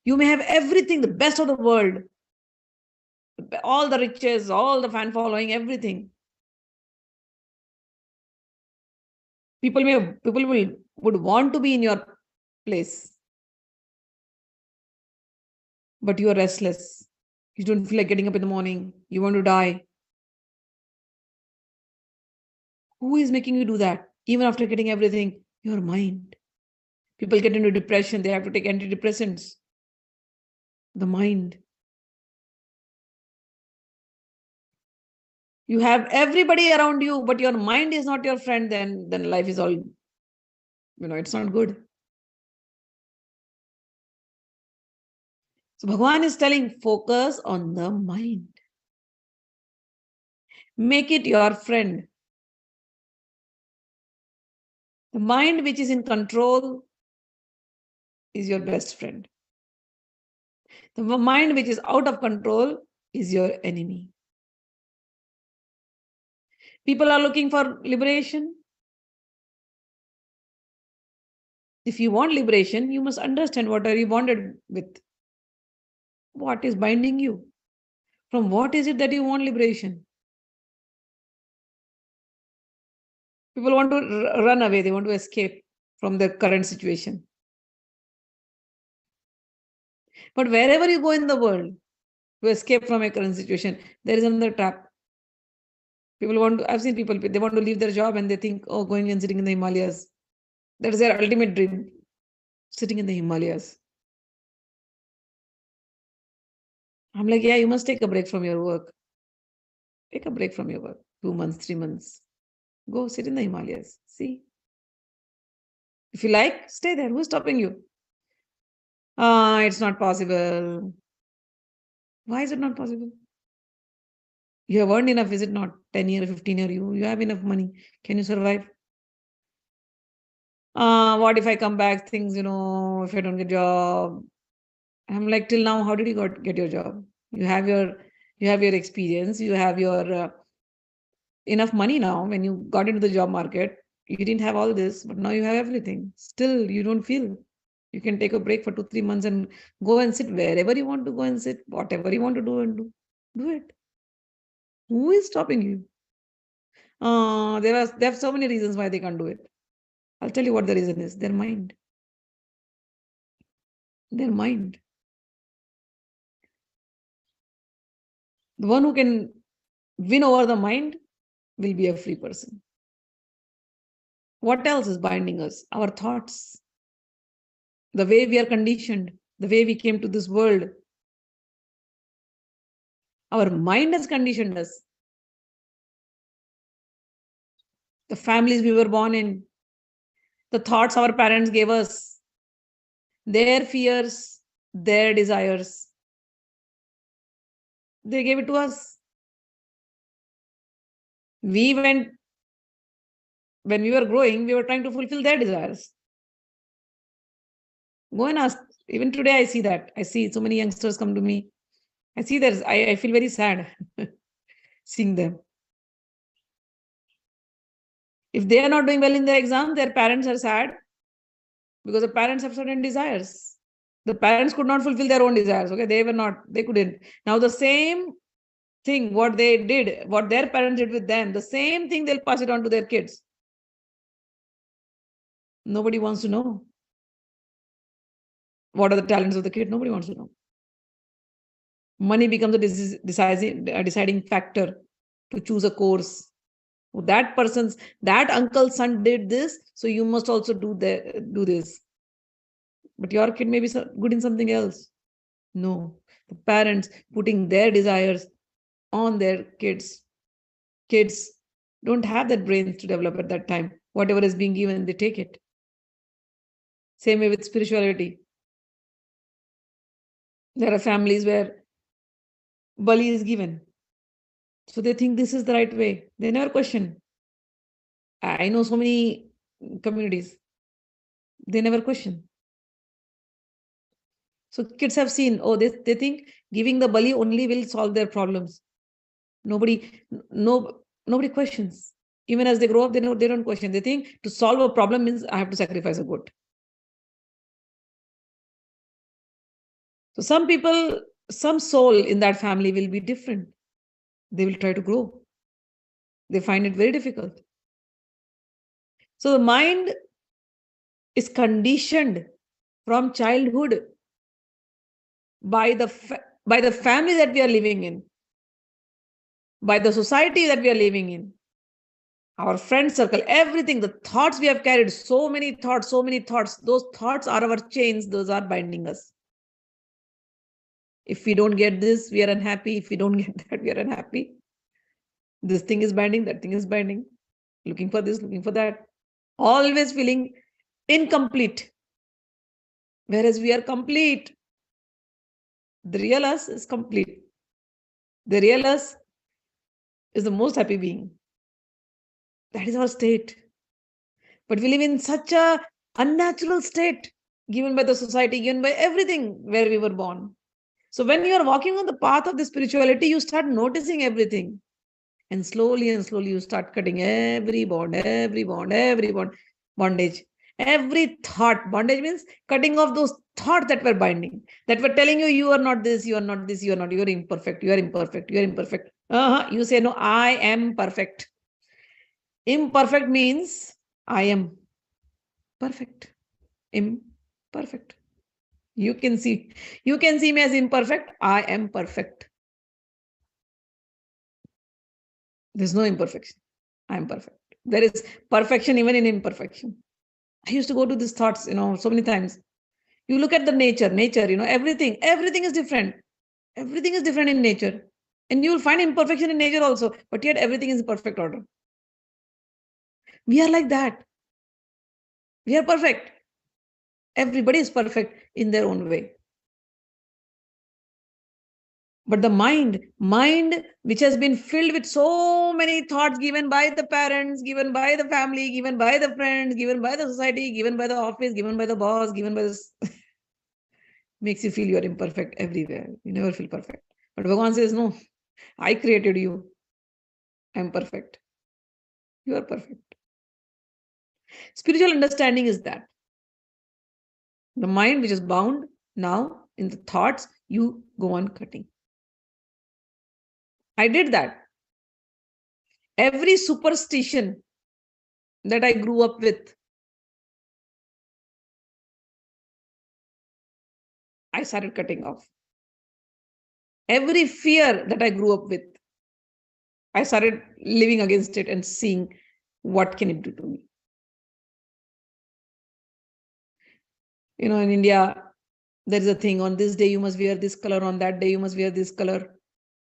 A: You may have everything, the best of the world, all the riches, all the fan following, everything. People would want to be in your place. But you are restless. You don't feel like getting up in the morning. You want to die. Who is making you do that? Even after getting everything, your mind. People get into depression. They have to take antidepressants. The mind. You have everybody around you, but your mind is not your friend, then life is all, it's not good. So Bhagavan is telling, focus on the mind. Make it your friend. The mind which is in control is your best friend. The mind which is out of control is your enemy. People are looking for liberation. If you want liberation, you must understand what are you bonded with. What is binding you? From what is it that you want liberation? People want to run away. They want to escape from their current situation. But wherever you go in the world to escape from a current situation, there is another trap. I've seen people, they want to leave their job and they think, oh, going and sitting in the Himalayas. That is their ultimate dream, sitting in the Himalayas. I'm like, yeah, you must take a break from your work. Take a break from your work. 2 months, 3 months. Go sit in the Himalayas. See. If you like, stay there. Who's stopping you? It's not possible. Why is it not possible? You have earned enough, is it not? 10 year, 15 year, you have enough money. Can you survive? What if I come back, things, if I don't get a job? I'm like, till now, how did you get your job? You have your experience, you have your enough money now. When you got into the job market, you didn't have all this, but now you have everything. Still, you don't feel. You can take a break for 2-3 months and go and sit wherever you want to go and sit, whatever you want to do and do it. Who is stopping you? There are so many reasons why they can't do it. I'll tell you what the reason is. Their mind. Their mind. The one who can win over the mind will be a free person. What else is binding us? Our thoughts. The way we are conditioned. The way we came to this world. Our mind has conditioned us. The families we were born in. The thoughts our parents gave us. Their fears. Their desires. They gave it to us. We went when we were growing, we were trying to fulfill their desires. Go and ask. Even today, I see that. I see so many youngsters come to me. I see that. I feel very sad seeing them. If they are not doing well in their exam, their parents are sad because the parents have certain desires. The parents could not fulfill their own desires. Okay, they couldn't. Now the same thing, what they did, what their parents did with them, the same thing they'll pass it on to their kids. Nobody wants to know. What are the talents of the kid? Nobody wants to know. Money becomes a deciding factor to choose a course. That uncle's son did this, so you must also do this. But your kid may be good in something else. No, the parents putting their desires on their kids. Kids don't have that brains to develop at that time. Whatever is being given, they take it. Same way with spirituality. There are families where Bali is given. So they think this is the right way. They never question. I know so many communities. They never question. So kids have seen, they think giving the Bali only will solve their problems. Nobody questions. Even as they grow up, they don't question. They think to solve a problem means I have to sacrifice a goat. So some people, some soul in that family will be different. They will try to grow. They find it very difficult. So the mind is conditioned from childhood by the family that we are living in, by the society that we are living in, our friend circle, everything, the thoughts we have carried, so many thoughts. Those thoughts are our chains. Those are binding us. If we don't get this, we are unhappy. If we don't get that, we are unhappy. This thing is binding, that thing is binding. Looking for this, looking for that. Always feeling incomplete. Whereas we are complete. The real us is complete. The real us is the most happy being. That is our state. But we live in such a unnatural state, given by the society, given by everything where we were born. So when you are walking on the path of the spirituality, you start noticing everything. And slowly you start cutting every bondage. Every thought. Bondage means cutting off those thoughts that were binding, that were telling you are not this, you are not this, you are not, you are imperfect, you are imperfect, you are imperfect. You say, no, I am perfect. Imperfect means I am perfect. Imperfect. You can see me as imperfect. I am perfect. There's no imperfection. I am perfect. There is perfection even in imperfection. I used to go to these thoughts, so many times. You look at the nature, everything is different. Everything is different in nature. And you will find imperfection in nature also, but yet everything is in perfect order. We are like that. We are perfect. Everybody is perfect in their own way. But the mind which has been filled with so many thoughts given by the parents, given by the family, given by the friends, given by the society, given by the office, given by the boss, given by this, makes you feel you are imperfect everywhere. You never feel perfect. But Bhagavan says, no, I created you. I am perfect. You are perfect. Spiritual understanding is that. The mind which is bound now in the thoughts, you go on cutting. I did that. Every superstition that I grew up with, I started cutting off. Every fear that I grew up with, I started living against it and seeing what can it do to me. In India, there is a thing, on this day you must wear this color, on that day you must wear this color.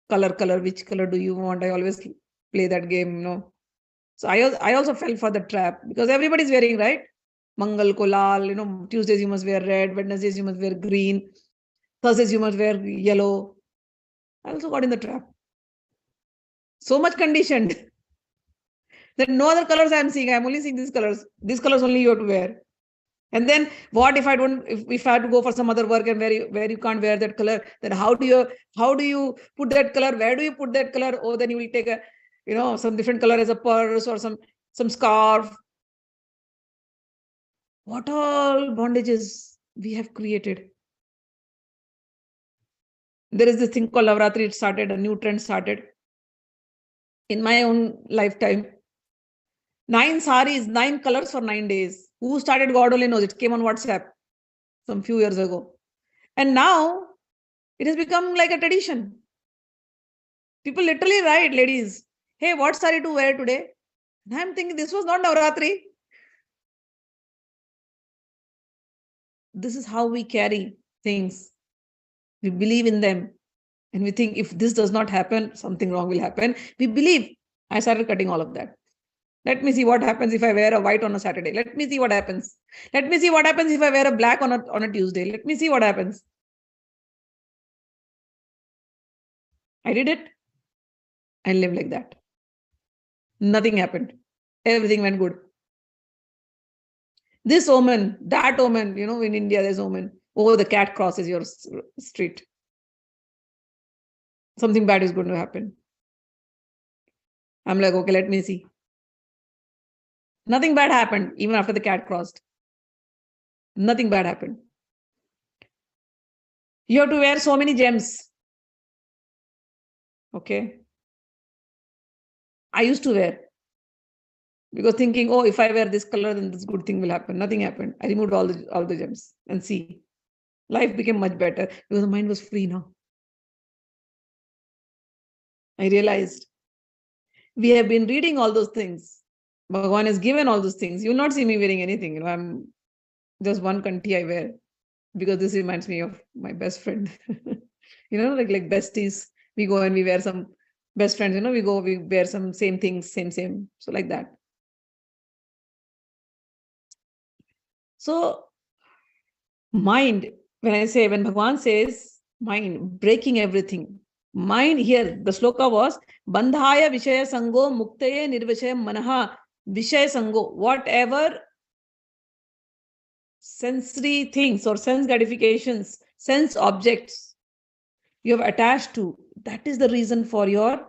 A: Color, which color do you want? I always play that game, So I also fell for the trap because everybody's wearing, right? Mangal ko lal, Tuesdays you must wear red, Wednesdays you must wear green, Thursdays you must wear yellow. I also got in the trap. So much conditioned. Then no other colors I'm seeing. I'm only seeing these colors. These colors only you have to wear. And then what if I don't, if I have to go for some other work and where you can't wear that color, then how do you put that color? Where do you put that color? Oh, then you will take a, some different color as a purse or some scarf. What all bondages we have created. There is this thing called Navratri. It started, a new trend started in my own lifetime. 9 saris, 9 colors for 9 days. Who started, God only knows. It came on WhatsApp some few years ago. And now it has become like a tradition. People literally write, ladies, hey, what sari to wear today? And I'm thinking, this was not Navratri. This is how we carry things. We believe in them. And we think if this does not happen, something wrong will happen. We believe. I started cutting all of that. Let me see what happens if I wear a white on a Saturday. Let me see what happens. Let me see what happens if I wear a black on a Tuesday. Let me see what happens. I did it. I live like that. Nothing happened. Everything went good. This omen, that omen, in India there's omen. Oh, the cat crosses your street. Something bad is going to happen. I'm like, okay, let me see. Nothing bad happened even after the cat crossed. Nothing bad happened. You have to wear so many gems. Okay. I used to wear. Because thinking, oh, if I wear this color, then this good thing will happen. Nothing happened. I removed all the gems and see. Life became much better because the mind was free now. I realized we have been reading all those things. Bhagavan has given all those things. You will not see me wearing anything. I'm just one kanti I wear because this reminds me of my best friend. like besties. We go and we wear some best friends. We wear some same things, same. So like that. So mind, when Bhagavan says mind, breaking everything. Mind here, the shloka was bandhaya vishaya sango muktaye nirvishayam manaha vishaya sango. Whatever sensory things or sense gratifications, sense objects you have attached to, that is the reason for your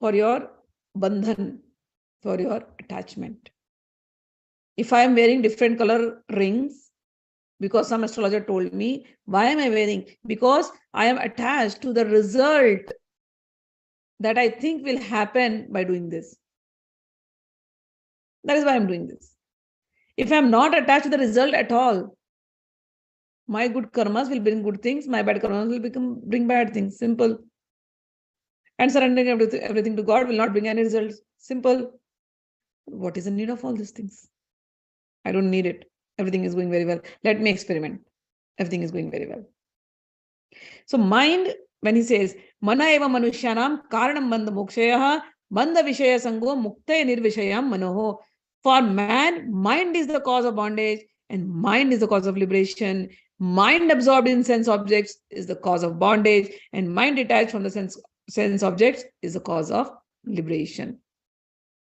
A: bandhan, for your attachment. If I am wearing different color rings, because some astrologer told me, why am I wearing? Because I am attached to the result that I think will happen by doing this. That is why I'm doing this. If I'm not attached to the result at all, my good karmas will bring good things, my bad karmas will bring bad things. Simple. And surrendering everything to God will not bring any results. Simple. What is the need of all these things? I don't need it. Everything is going very well. Let me experiment. Everything is going very well. So mind, when he says, mana eva manushyanam karanam bandha mokshayah bandha vishaya sango muktaya nirvishayam manoho. For man, mind is the cause of bondage and mind is the cause of liberation. Mind absorbed in sense objects is the cause of bondage and mind detached from the sense objects is the cause of liberation.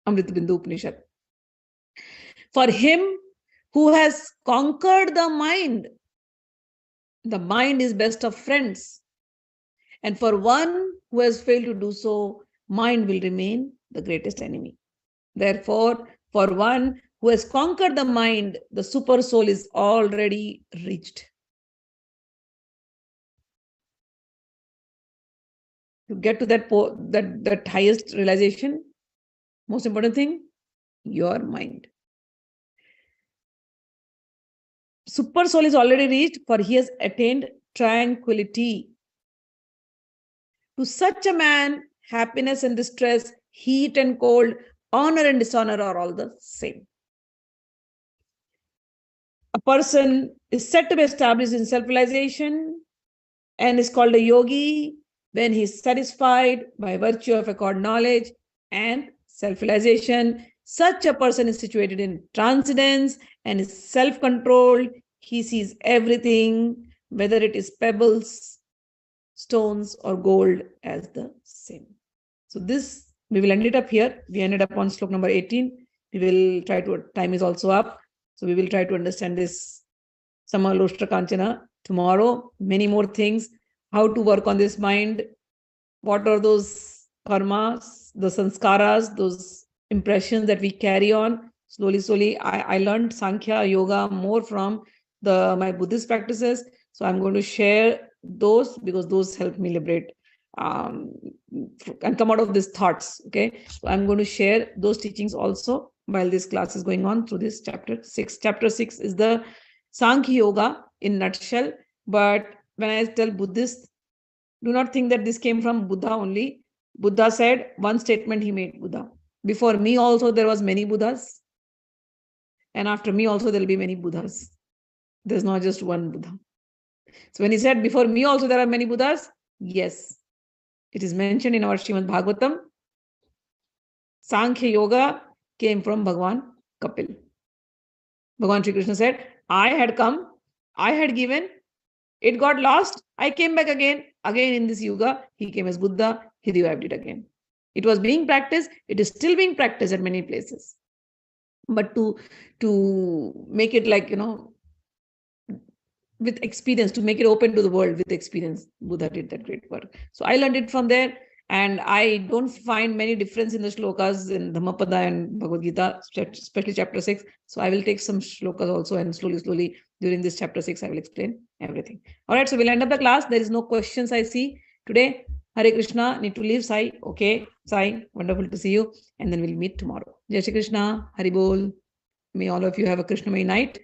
A: Amrita Bindu Upanishad. For him who has conquered the mind is best of friends. And for one who has failed to do so, mind will remain the greatest enemy. Therefore, for one who has conquered the mind, the super soul is already reached. To get to that highest realization, most important thing, your mind. Super soul is already reached, for he has attained tranquility. To such a man, happiness and distress, heat and cold, honor and dishonor are all the same. A person is said to be established in self-realization and is called a yogi when he is satisfied by virtue of acquired knowledge and self-realization. Such a person is situated in transcendence and is self-controlled. He sees everything, whether it is pebbles, stones, or gold, as the same. So this we will end it up here. We ended up on slok number 18. We will try to, time is also up. So we will try to understand this Samaloshtra Kanchana tomorrow. Many more things. How to work on this mind. What are those karmas, the sanskaras, those impressions that we carry on slowly. I learned Sankhya yoga more from my Buddhist practices. So I'm going to share those because those help me liberate and come out of these thoughts. Okay. So I'm going to share those teachings also while this class is going on through this chapter 6. Chapter 6 is the Sankhya yoga in nutshell. But when I tell Buddhists, do not think that this came from Buddha only. Buddha said one statement he made, Buddha. Before me also there was many Buddhas. And after me also there will be many Buddhas. There's not just one Buddha. So when he said before me also there are many Buddhas, yes. It is mentioned in our Srimad Bhagavatam. Sankhya yoga came from Bhagavan Kapil. Bhagavan Sri Krishna said, I had come, I had given, it got lost, I came back again. Again in this yoga, he came as Buddha, he revived it again. It was being practiced, it is still being practiced at many places. But to make it like, with experience, to make it open to the world with experience, Buddha did that great work. So I learned it from there. And I don't find many difference in the shlokas in Dhammapada and Bhagavad Gita, especially chapter 6. So I will take some shlokas also, and slowly during this chapter 6, I will explain everything. All right, so we'll end up the class. There is no questions I see today. Hare Krishna, need to leave, Sai. Okay, Sai, wonderful to see you. And then we'll meet tomorrow. Jai Shri Krishna, Hari Bol. May all of you have a Krishnamay night.